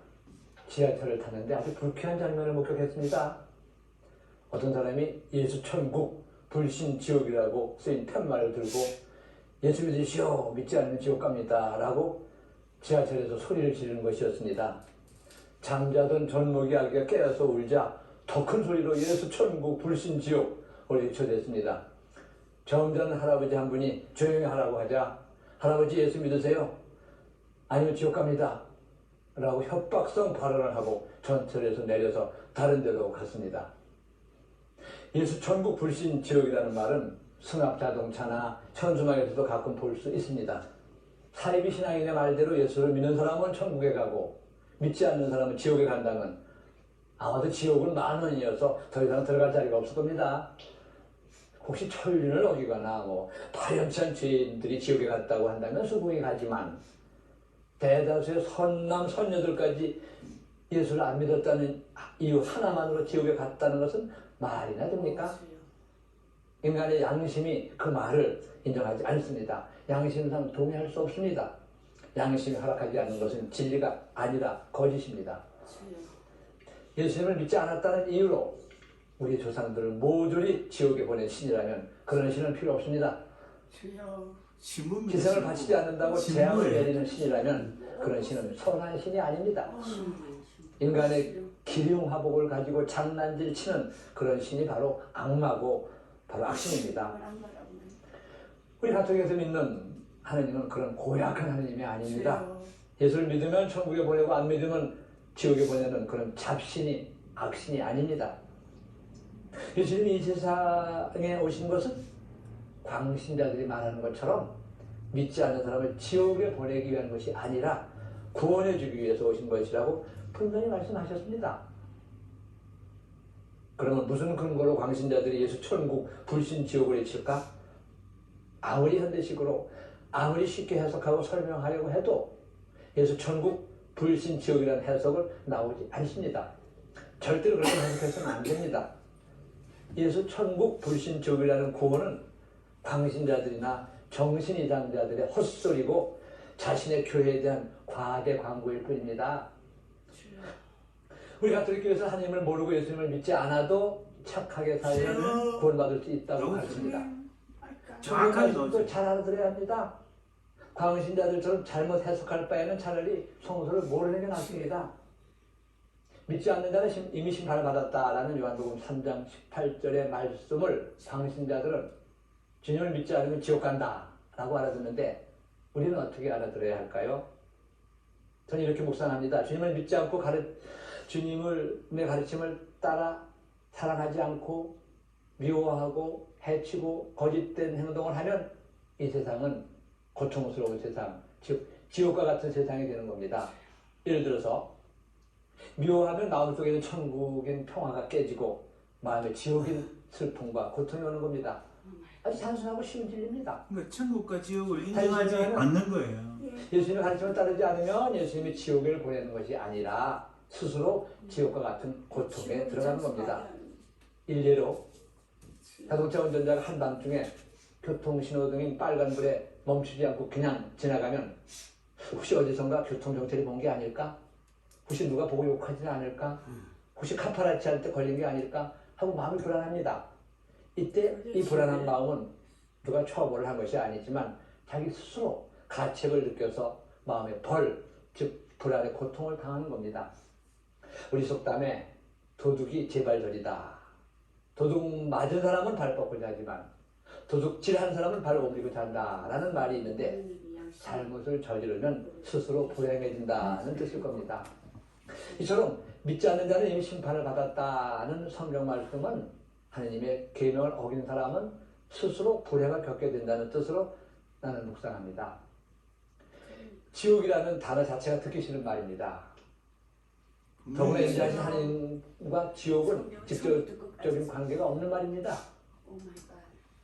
[SPEAKER 3] 지하철을 탔는데 아주 불쾌한 장면을 목격했습니다. 어떤 사람이 예수 천국, 불신 지옥이라고 쓰인 편말을 들고 예수 믿으시오, 믿지 않으면 지옥 갑니다 라고 지하철에서 소리를 지르는 것이었습니다. 잠자던 전목이 아기가 깨어서 울자 더 큰 소리로 예수 천국, 불신 지옥을 외쳐댔습니다. 점잖은 할아버지 한 분이 조용히 하라고 하자 할아버지 예수 믿으세요? 아니면 지옥 갑니다 라고 협박성 발언을 하고 전철에서 내려서 다른 데로 갔습니다. 예수 천국 불신 지옥이라는 말은 승합자동차나 천수막에서도 가끔 볼 수 있습니다. 사이비 신앙인의 말대로 예수를 믿는 사람은 천국에 가고 믿지 않는 사람은 지옥에 간다면 아마도 지옥은 만원이어서 더 이상 들어갈 자리가 없을 겁니다. 혹시 천륜을 어기거나 파렴치한 죄인들이 지옥에 갔다고 한다면 수긍이 가지만 대다수의 선남 선녀들까지 예수를 안 믿었다는 이유 하나만으로 지옥에 갔다는 것은 말이나 됩니까? 인간의 양심이 그 말을 인정하지 않습니다. 양심상 동의할 수 없습니다. 양심이 허락하지 않는 것은 진리가 아니라 거짓입니다. 예수님을 믿지 않았다는 이유로 우리 조상들을 모조리 지옥에 보낸 신이라면 그런 신은 필요 없습니다. 희생을 바치지 않는다고 재앙을 내리는 신이라면 그런 신은 선한 신이 아닙니다. 인간의 기륭화복을 가지고 장난질 치는 그런 신이 바로 악마고 바로 악신입니다. 우리 가톨릭에서 믿는 하나님은 그런 고약한 하나님이 아닙니다. 예수를 믿으면 천국에 보내고 안 믿으면 지옥에 보내는 그런 잡신이 악신이 아닙니다. 예수님이 이 세상에 오신 것은 광신자들이 말하는 것처럼 믿지 않는 사람을 지옥에 보내기 위한 것이 아니라 구원해 주기 위해서 오신 것이라고 분명히 말씀하셨습니다. 그러면 무슨 근거로 광신자들이 예수 천국, 불신 지옥을 외칠까? 아무리 현대식으로 아무리 쉽게 해석하고 설명하려고 해도 예수 천국, 불신 지옥이라는 해석을 나오지 않습니다. 절대로 그렇게 해석해서는 안 됩니다. 예수 천국, 불신 지옥이라는 구호는 광신자들이나 정신이장자들의 헛소리고 자신의 교회에 대한 과대 광고일 뿐입니다. 우리 가톨릭 교회에서 하나님을 모르고 예수님을 믿지 않아도 착하게 살면 구원받을 수 있다고 가르칩니다.
[SPEAKER 1] 정확하게
[SPEAKER 3] 또 잘 알아들어야 합니다. 광신자들처럼 잘못 해석할 바에는 차라리 성서를 모르는 게 낫습니다. 믿지 않는 자는 이미 심판을 받았다라는 요한복음 3장 18절의 말씀을 광신자들은 주님을 믿지 않으면 지옥 간다 라고 알아듣는데 우리는 어떻게 알아들어야 할까요? 저는 이렇게 묵상합니다. 주님을 믿지 않고 주님의 가르침을 따라 사랑하지 않고 미워하고 해치고 거짓된 행동을 하면 이 세상은 고통스러운 세상, 즉 지옥과 같은 세상이 되는 겁니다. 예를 들어서 미워하면 마음속에 있는 천국인 평화가 깨지고 마음에 지옥인 슬픔과 고통이 오는 겁니다. 아주 단순하고 쉬운 진리입니다.
[SPEAKER 1] 그러니까 천국과 지옥을 인정하지 않는 거예요.
[SPEAKER 3] 예수님의 가르침을 따르지 않으면 예수님이 지옥을 보내는 것이 아니라 스스로 지옥과 같은 고통에 들어가는 겁니다. 일례로 자동차 운전자가 한밤중에 교통신호등인 빨간불에 멈추지 않고 그냥 지나가면 혹시 어디선가 교통경찰이 본 게 아닐까? 혹시 누가 보고 욕하지는 않을까? 혹시 카파라치 할 때 걸린 게 아닐까? 하고 마음이 불안합니다. 이때 이 불안한 마음은 누가 처벌을 한 것이 아니지만 자기 스스로 가책을 느껴서 마음의 즉 불안의 고통을 당하는 겁니다. 우리 속담에 도둑이 제발저리다. 도둑 맞은 사람은 발 뻗고 자지만 도둑질한 사람은 발 오므리고 잔다라는 말이 있는데 잘못을 저지르면 스스로 불행해진다는 뜻일 겁니다. 이처럼 믿지 않는 자는 이미 심판을 받았다는 성경 말씀은 하나님의 계명을 어긴 사람은 스스로 불행을 겪게 된다는 뜻으로 나는 묵상합니다. 지옥이라는 단어 자체가 듣기 싫은 말입니다. 더구나 인자하신 하나님과 지옥은 직접적인 관계가 없는 말입니다.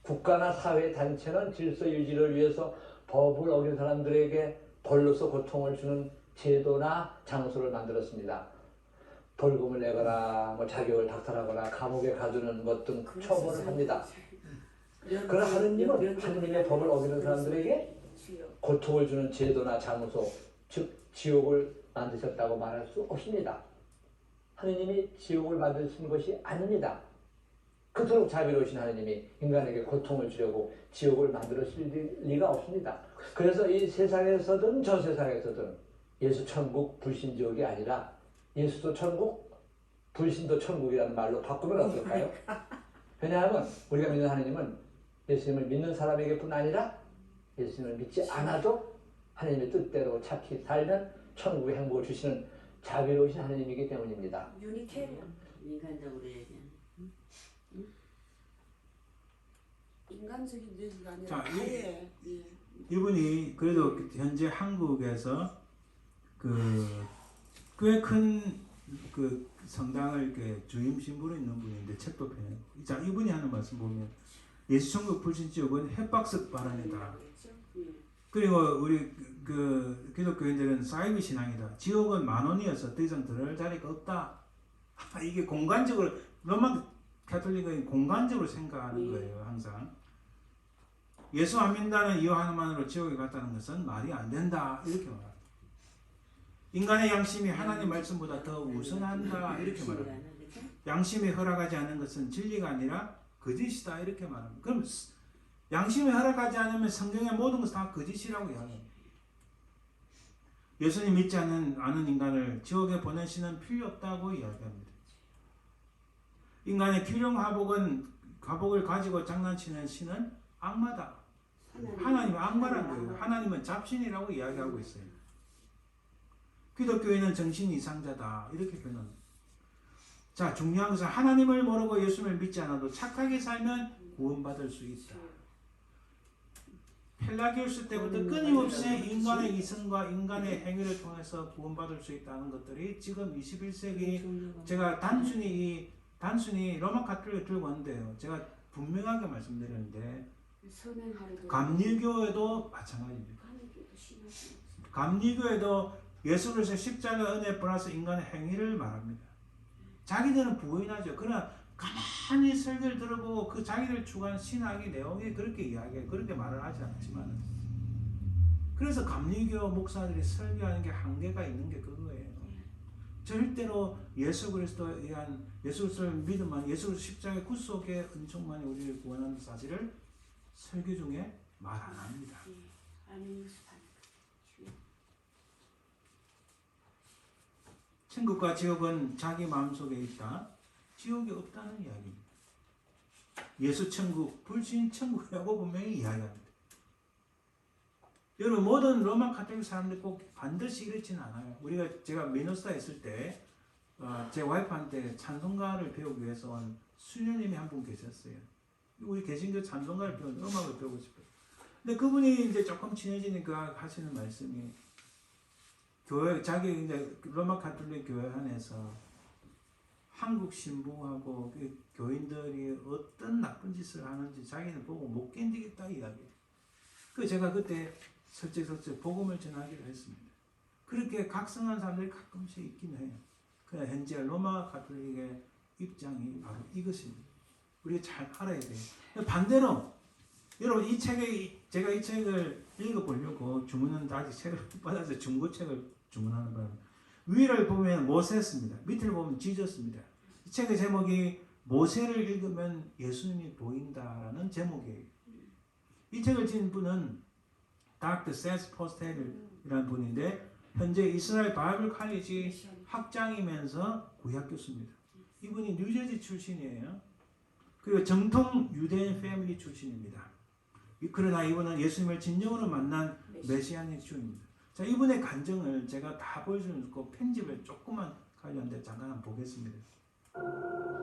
[SPEAKER 3] 국가나 사회 단체는 질서 유지를 위해서 법을 어긴 사람들에게 벌로서 고통을 주는 제도나 장소를 만들었습니다. 벌금을 내거나 자격을 박탈하거나 감옥에 가두는 것 등 처벌을 합니다. 그러나 하느님은 하느님의 법을 어기는 사람들에게 고통을 주는 제도나 장소, 즉 지옥을 만드셨다고 말할 수 없습니다. 하느님이 지옥을 만드신 것이 아닙니다. 그토록 자비로우신 하느님이 인간에게 고통을 주려고 지옥을 만들었을 리가 없습니다. 그래서 이 세상에서든 저 세상에서든 예수 천국, 불신 지옥이 아니라 예수도 천국, 불신도 천국이라는 말로 바꾸면 어떨까요? 왜냐하면 우리가 믿는 하느님은 예수님을 믿는 사람에게뿐 아니라 예수님을 믿지 않아도 하느님의 뜻대로 착히 살면 천국의 행복을 주시는 자비로우신 하느님이기 때문입니다.
[SPEAKER 2] 유니테리언 인간적으로 얘기하는
[SPEAKER 4] 인간적인 얘기가 아니라
[SPEAKER 1] 자,
[SPEAKER 4] 아예
[SPEAKER 1] 이분이 그래도 현재 한국에서 꽤 큰 성당을 이렇게 주임 신부로 있는 분인데 책도 펴요. 자, 이분이 하는 말씀 보면 예수 천국 불신 지옥은 햇박석 발언이다. 그리고 우리 기독교인들은 사이비 신앙이다. 지옥은 10,000원이어서 더 이상 들어갈 자리가 없다. 이게 공간적으로 로마 가톨릭은 공간적으로 생각하는 거예요. 항상 예수 안 믿는다는 이유 하나만으로 지옥에 갔다는 것은 말이 안 된다. 이렇게 말합니다. 인간의 양심이 하나님 말씀보다 더 우선한다. 이렇게 말합니다. 양심이 허락하지 않는 것은 진리가 아니라 거짓이다. 이렇게 말합니다. 그럼 양심이 허락하지 않으면 성경의 모든 것은 다 거짓이라고 이야기합니다. 예수님 믿지 않은 인간을 지옥에 보내시는 필요 없다고 이야기합니다. 인간의 가복을 가지고 장난치는 신은 악마다. 하나님은 악마라는 거예요. 하나님은 잡신이라고 이야기하고 있어요. 기독교인은 정신 이상자다. 이렇게 표현합니다. 자, 중요한 것은 하나님을 모르고 예수님을 믿지 않아도 착하게 살면 구원받을 수 있다. 펠라기우스 때부터 끊임없이 인간의 이성과 인간의 행위를 통해서 구원받을 수 있다는 것들이 지금 21세기 제가 단순히 로마 가톨릭을 들고 왔는데요. 제가 분명하게 말씀드렸는데 감리교에도 마찬가지입니다. 감리교에도 예수 그리스도 십자가 은혜 플러스 인간의 행위를 말합니다. 자기들은 부인하죠. 그러나 가만히 설교를 들어보고 그 자기들 추구하는 신학의 내용이 그렇게 이야기해 그렇게 말을 하지 않지만, 그래서 감리교 목사들이 설교하는 게 한계가 있는 게 그거예요. 절대로 예수 그리스도에 의한 예수 그리스도를 믿음만 예수 그리스도 십자가의 구속의 은총만이 우리를 구원하는 사실을 설교 중에 말 안 합니다. 천국과 지옥은 자기 마음속에 있다. 지옥이 없다는 이야기입니다. 예수 천국, 불신 천국이라고 분명히 이야기합니다. 여러분 모든 로마 가톨릭 사람들이 꼭 반드시 이렇지는 않아요. 제가 미네소타에 있을 때 제 와이프한테 찬송가를 배우기 위해서 온 수녀님이 한 분 계셨어요. 우리 개신교 찬송가를 배우는 음악을 배우고 싶어요. 근데 그분이 이제 조금 친해지니까 하시는 말씀이 자기 이제 로마 가톨릭 교회 안에서 한국 신부하고 교인들이 어떤 나쁜 짓을 하는지 자기는 보고 못 견디겠다 이야기예요. 그래서 제가 그때 슬쩍슬쩍 복음을 전하기로 했습니다. 그렇게 각성한 사람들이 가끔씩 있긴 해요. 그러나 현재 로마 가톨릭의 입장이 바로 이것입니다. 우리가 잘 알아야 돼요. 반대로 여러분 제가 이 책을 읽어보려고 주문은 아직 책을 못 받아서 중고책을 주문하는 바람에 위를 보면 모세스입니다. 밑을 보면 지저스입니다. 이 책의 제목이 모세를 읽으면 예수님이 보인다라는 제목이에요. 이 책을 지은 분은 닥터 세스 포스텔이라는 분인데 현재 이스라엘 바이블 칼리지 학장이면서 구약 교수입니다. 이분이 뉴저지 출신이에요. 그리고 정통 유대인 패밀리 출신입니다. 그러나 이분은 예수님을 진정으로 만난 메시아닉 주입니다. 자, 이분의 간증을 제가 다 보여줄 수 없고 편집을 조금만 가져왔는데 잠깐 한번 보겠습니다.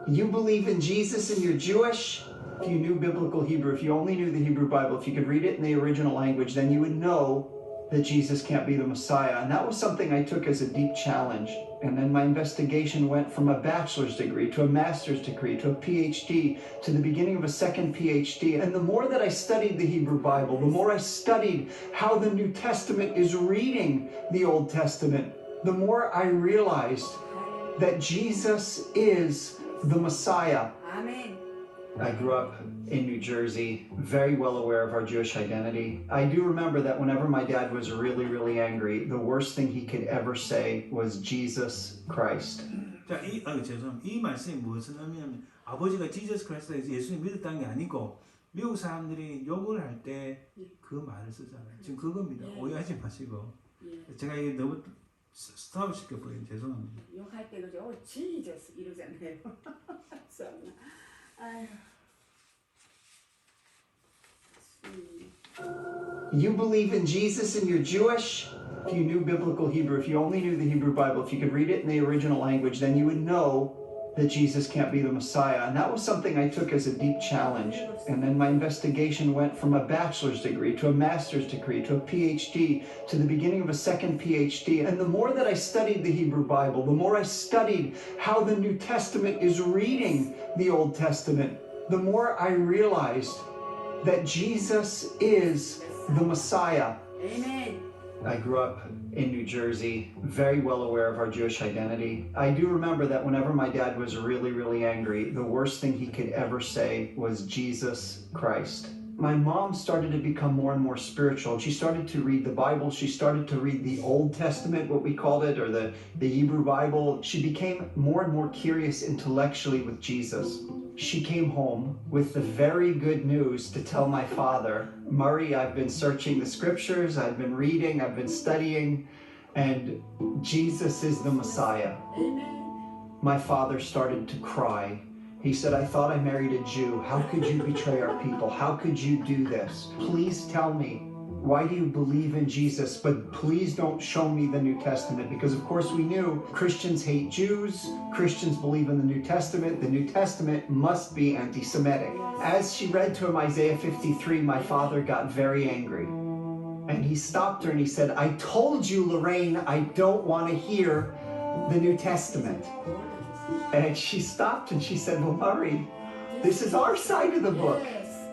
[SPEAKER 5] You believe in Jesus and you're Jewish? If you knew biblical Hebrew, if you only knew the Hebrew Bible, if you could read it in the original language, then you would know that Jesus can't be the Messiah. And that was something I took as a deep challenge. And then my investigation went from a bachelor's degree to a master's degree to a PhD to the beginning of a second PhD. And the more that I studied the Hebrew Bible, the more I studied how the New Testament is reading the Old Testament, the more I realized that Jesus is the Messiah.
[SPEAKER 2] 아멘.
[SPEAKER 5] I grew up in New Jersey, very well aware of our Jewish identity. I do remember that whenever my dad was really, really angry, the worst thing he could ever say was Jesus Christ.
[SPEAKER 1] 자, 죄송합니다. 이 말씀이 무엇을 의미하면 아버지가 지저스 크라이스트 예수님 믿었다는 게 아니고 미국 사람들이 욕을 할 때 그 말을 쓰잖아요. 지금 그겁니다. 오해하지 마시고. 제가 이게 너무 스탑 시켜버린 죄송합니다.
[SPEAKER 2] 욕할 때 그죠? 지저스 이러잖아요. 참나. 아휴.
[SPEAKER 5] You believe in Jesus and you're Jewish? If you knew biblical Hebrew, if you only knew the Hebrew Bible, if you could read it in the original language, then you would know that Jesus can't be the Messiah. And that was something I took as a deep challenge. And then my investigation went from a bachelor's degree to a master's degree to a PhD to the beginning of a second PhD. And the more that I studied the Hebrew Bible, the more I studied how the New Testament is reading the Old Testament, the more I realized that Jesus is the Messiah.
[SPEAKER 2] 아멘.
[SPEAKER 5] I grew up in New Jersey, very well aware of our Jewish identity. I do remember that whenever my dad was really, really angry, the worst thing he could ever say was Jesus Christ. My mom started to become more and more spiritual. She started to read the Bible. She started to read the Old Testament, what we called it, or the Hebrew Bible. She became more and more curious intellectually with Jesus. She came home with the very good news to tell my father, Murray, I've been searching the scriptures, I've been reading, I've been studying, and Jesus is the Messiah. My father started to cry. He said, I thought I married a Jew. How could you betray our people? How could you do this? Please tell me, why do you believe in Jesus? But please don't show me the New Testament, because of course we knew Christians hate Jews, Christians believe in the New Testament must be anti-Semitic. As she read to him Isaiah 53, my father got very angry. And he stopped her and he said, I told you, Lorraine, I don't want to hear the New Testament. And she stopped and she said, well, Murray, this is our side of the book.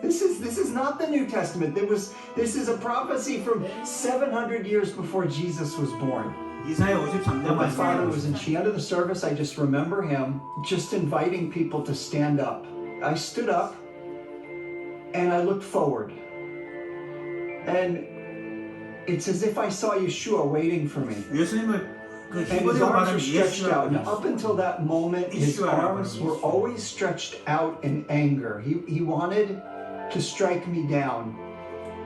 [SPEAKER 5] This is not the New Testament. This is a prophecy from 700 years before Jesus was born.
[SPEAKER 1] 이사야 53장
[SPEAKER 5] When my father
[SPEAKER 1] 말씀.
[SPEAKER 5] was in Chianda the service, I just remember him just inviting people to stand up. I stood up and I looked forward. And it's as if I saw Yeshua waiting for me.
[SPEAKER 1] 예수님을 그
[SPEAKER 5] And his
[SPEAKER 1] 히브리어
[SPEAKER 5] arms
[SPEAKER 1] 발음
[SPEAKER 5] were stretched out. And
[SPEAKER 1] 예수라고
[SPEAKER 5] up until that moment, his arms were always stretched out in anger. He wanted to strike me down.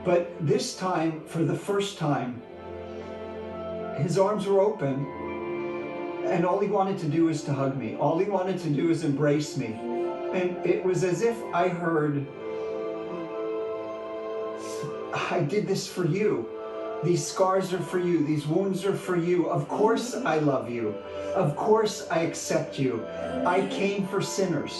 [SPEAKER 5] But this time, for the first time, his arms were open, and all he wanted to do is to hug me. All he wanted to do is embrace me. And it was as if I heard, I did this for you. These scars are for you. These wounds are for you. Of course I love you. Of course I accept you. I came for sinners.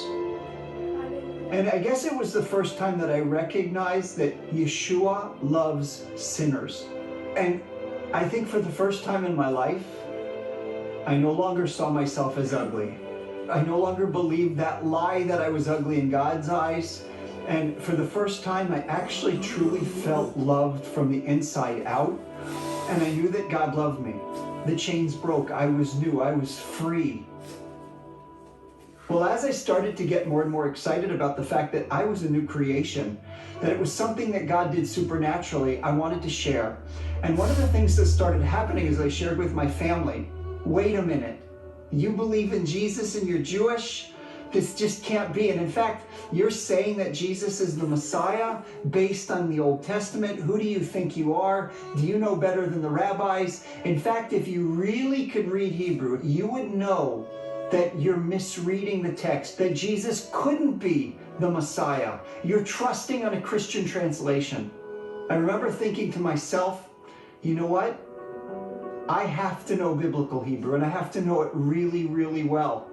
[SPEAKER 5] And I guess it was the first time that I recognized that Yeshua loves sinners. And I think for the first time in my life, I no longer saw myself as ugly. I no longer believed that lie that I was ugly in God's eyes. And for the first time, I actually truly felt loved from the inside out. And I knew that God loved me. The chains broke. I was new. I was free. Well, as I started to get more and more excited about the fact that I was a new creation, that it was something that God did supernaturally, I wanted to share. And one of the things that started happening is I shared with my family, wait a minute, you believe in Jesus and you're Jewish? This just can't be. And in fact, you're saying that Jesus is the Messiah based on the Old Testament. Who do you think you are? Do you know better than the rabbis? In fact, if you really could read Hebrew, you would know that you're misreading the text, that Jesus couldn't be the Messiah. You're trusting on a Christian translation. I remember thinking to myself, you know what? I have to know biblical Hebrew, and I have to know it really, really well.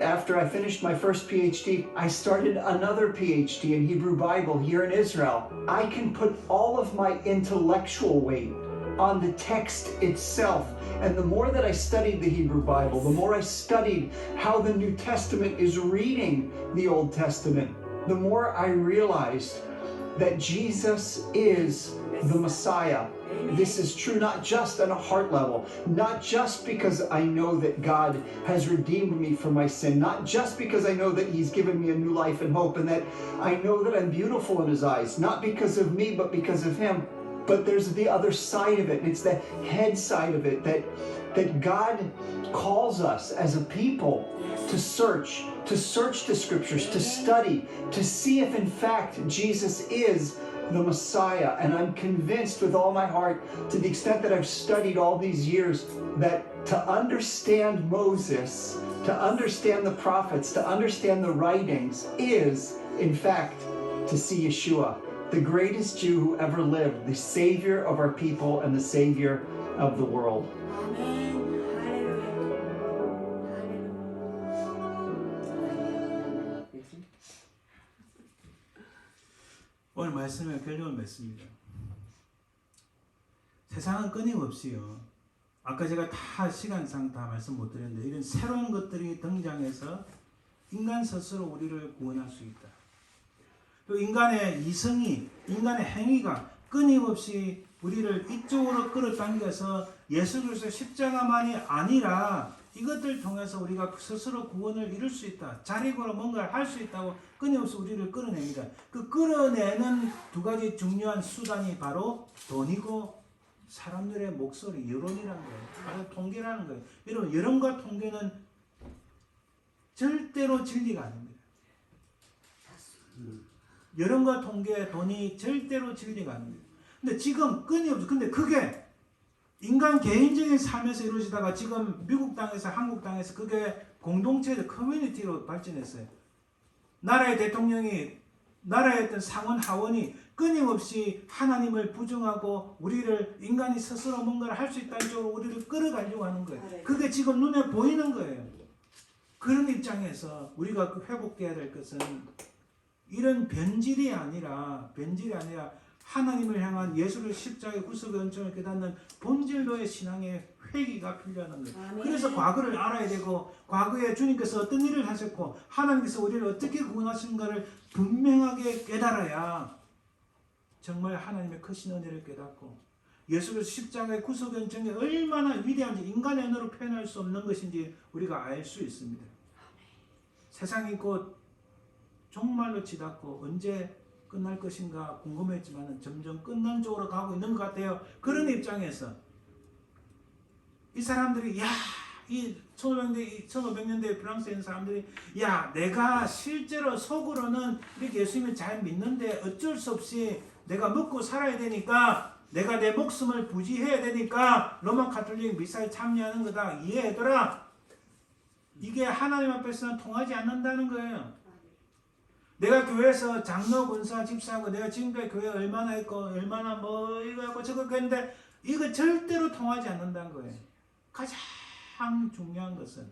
[SPEAKER 5] After I finished my first PhD, I started another PhD in Hebrew Bible here in Israel. I can put all of my intellectual weight on the text itself. And the more that I studied the Hebrew Bible, the more I studied how the New Testament is reading the Old Testament, the more I realized that Jesus is the Messiah. This is true not just on a heart level, not just because I know that God has redeemed me from my sin, not just because I know that He's given me a new life and hope, and that I know that I'm beautiful in His eyes, not because of me, but because of Him. But there's the other side of it, and it's the head side of it, that God calls us as a people to search the Scriptures, to study, to see if in fact Jesus is the Messiah. And I'm convinced with all my heart, to the extent that I've studied all these years, that to understand Moses, to understand the prophets, to understand the writings is, in fact, to see Yeshua, the greatest Jew who ever lived, the Savior of our people and the Savior of the world.
[SPEAKER 1] 오늘 말씀의 결론을 맺습니다. 세상은 끊임없이요, 아까 제가 다 시간상 다 말씀 못 드렸는데, 이런 새로운 것들이 등장해서 인간 스스로 우리를 구원할 수 있다. 또 인간의 이성이, 인간의 행위가 끊임없이 우리를 이쪽으로 끌어당겨서 예수 그리스도의 십자가만이 아니라 이것들 통해서 우리가 스스로 구원을 이룰 수 있다. 자력으로 뭔가를 할 수 있다고 끊임없이 우리를 끌어냅니다. 그 끌어내는 두 가지 중요한 수단이 바로 돈이고 사람들의 목소리, 여론이라는 거예요. 바로 통계라는 거예요. 여러분, 여론과 통계는 절대로 진리가 아닙니다. 여론과 통계, 돈이 절대로 진리가 아닙니다. 근데 지금 끊임없이, 근데 그게 인간 개인적인 삶에서 이루어지다가 지금 미국 땅에서, 한국 땅에서 그게 공동체의 커뮤니티로 발전했어요. 나라의 대통령이, 나라의 어떤 상원 하원이 끊임없이 하나님을 부정하고 우리를, 인간이 스스로 뭔가를 할 수 있다는 쪽으로 우리를 끌어가려고 하는 거예요. 그게 지금 눈에 보이는 거예요. 그런 입장에서 우리가 회복해야 될 것은 이런 변질이 아니라 하나님을 향한 예수를 십자가의 구속의 은총을 깨닫는 본질로의 신앙의 회개가 필요하는 거예요.
[SPEAKER 2] 아멘.
[SPEAKER 1] 그래서 과거를 알아야 되고 과거에 주님께서 어떤 일을 하셨고 하나님께서 우리를 어떻게 구원하신가를 분명하게 깨달아야 정말 하나님의 크신 은혜를 깨닫고 예수를 십자가의 구속의 은총이 얼마나 위대한지 인간의 언어로 표현할 수 없는 것인지 우리가 알 수 있습니다. 세상이 곧 정말로 지났고 언제 끝날 것인가 궁금했지만 점점 끝난 쪽으로 가고 있는 것 같아요. 그런 입장에서 이 사람들이 이 1500년대 프랑스에 있는 사람들이 내가 실제로 속으로는 이렇게 예수님을 잘 믿는데 어쩔 수 없이 내가 먹고 살아야 되니까 내가 내 목숨을 부지해야 되니까 로마 가톨릭 미사에 참여하는 거다 이해하더라. 이게 하나님 앞에서는 통하지 않는다는 거예요. 내가 교회에서 장로, 권사, 집사하고 내가 지금까지 교회 얼마나 했고 얼마나 뭐 이거 했고 저거 했는데 이거 절대로 통하지 않는다는 거예요. 가장 중요한 것은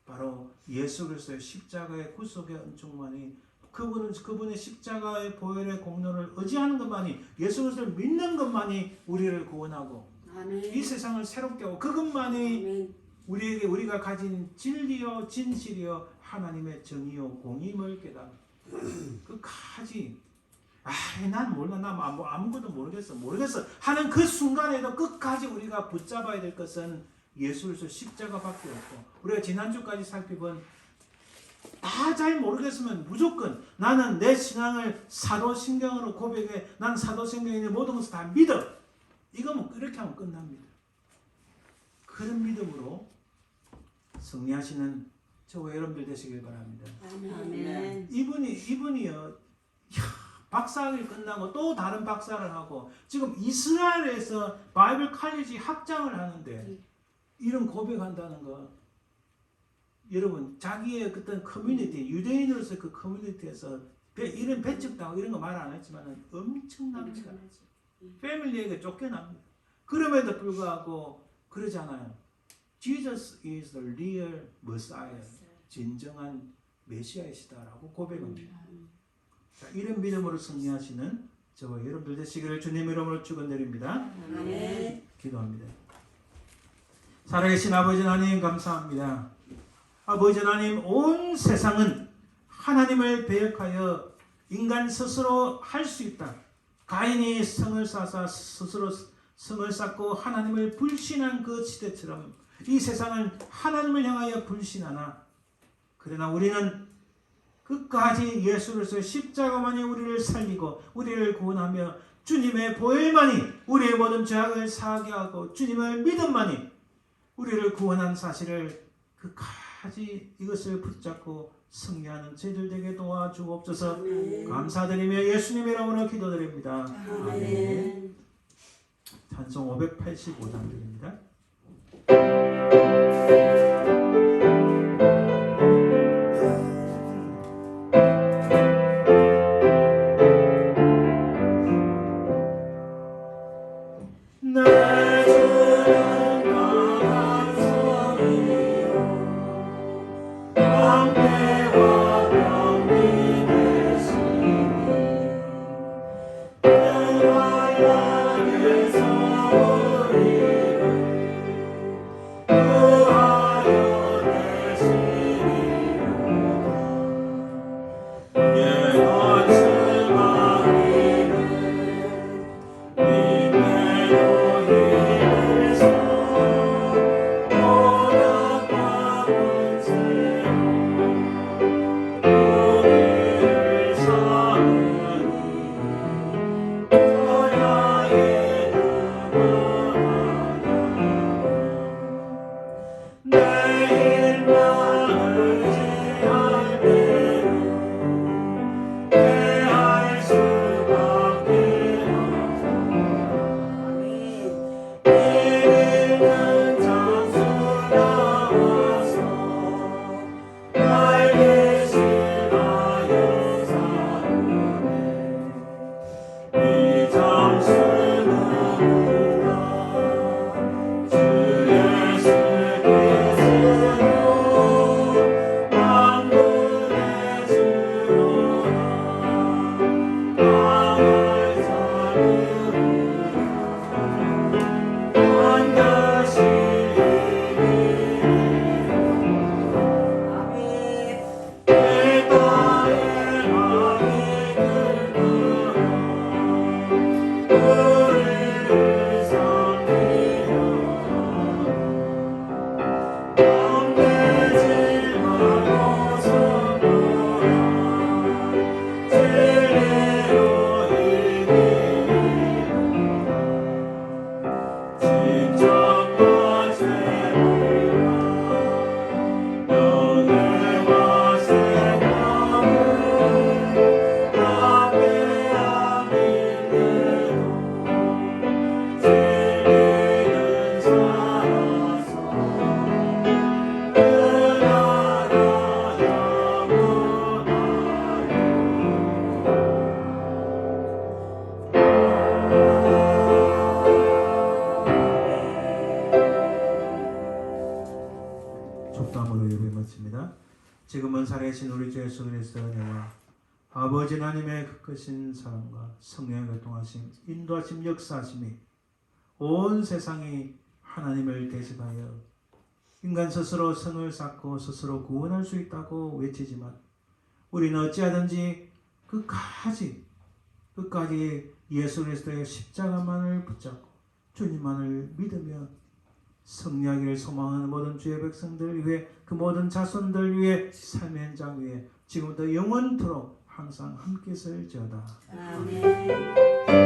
[SPEAKER 1] 바로 예수 그리스도의 십자가의 구속의 은총만이 그분의 십자가의 보혈의 공로를 의지하는 것만이 예수 그리스도를 믿는 것만이 우리를 구원하고
[SPEAKER 2] 아멘.
[SPEAKER 1] 이 세상을 새롭게 하고 그것만이
[SPEAKER 2] 아멘.
[SPEAKER 1] 우리가 가진 진리요 진실이요 하나님의 정의요 공임을 깨닫는 끝까지 난 몰라 나 아무것도 모르겠어 하는 그 순간에도 끝까지 우리가 붙잡아야 될 것은 예수 그리스도 십자가밖에 없고 우리가 지난주까지 살펴본 다 잘 모르겠으면 무조건 나는 내 신앙을 사도신경으로 고백해 난 사도신경에 있는 모든 것을 다 믿어 이거면 이렇게 하면 끝납니다. 그런 믿음으로 승리하시는 저와 여러분들 되시길 바랍니다.
[SPEAKER 2] 아멘.
[SPEAKER 1] 이분이요 박사학위 끝나고 또 다른 박사를 하고 지금 이스라엘에서 바이블 칼리지 학장을 하는데 이런 고백한다는 거 여러분 자기의 어떤 커뮤니티 유대인으로서 그 커뮤니티에서 이런 배척당하고 이런 거 말 안 했지만 엄청납니다. 패밀리에게 쫓겨납니다. 그럼에도 불구하고 그러잖아요. Jesus is the real Messiah. 진정한 메시아이시다라고 고백합니다. 자, 이런 믿음으로 승리하시는 저와 여러분들 되시기를 주님 이름으로 축원드립니다.
[SPEAKER 2] 아멘.
[SPEAKER 1] 기도합니다. 살아계신 아버지 하나님 감사합니다. 아버지 하나님 온 세상은 하나님을 배역하여 인간 스스로 할 수 있다. 가인이 성을 쌓아 스스로 성을 쌓고 하나님을 불신한 그 시대처럼 이 세상은 하나님을 향하여 불신하나 그러나 우리는 끝까지 예수 그리스도의 십자가만이 우리를 살리고 우리를 구원하며 주님의 보혈만이 우리의 모든 죄악을 사하게 하고 주님의 믿음만이 우리를 구원한 사실을 끝까지 이것을 붙잡고 승리하는 저희들 되게 도와주옵소서.
[SPEAKER 2] 아멘.
[SPEAKER 1] 감사드리며 예수님의 이름으로 기도드립니다.
[SPEAKER 2] 아멘.
[SPEAKER 1] 찬송 585장 드립니다.
[SPEAKER 2] 아멘.
[SPEAKER 1] 살아계신 우리 주 예수 그리스도의 은혜와 아버지 하나님의 그 크신 사랑과 성령의 교통하심, 인도하심, 역사하심이 온 세상이 하나님을 대적하여 인간 스스로 성을 쌓고 스스로 구원할 수 있다고 외치지만 우리는 어찌하든지 끝까지 예수 그리스도의 십자가만을 붙잡고 주님만을 믿으며 승리하기를 소망하는 모든 주의 백성들 위해 그 모든 자손들 위해 삶의 현장 위에 지금부터 영원토록 항상 함께 있을지어다.
[SPEAKER 2] 아멘.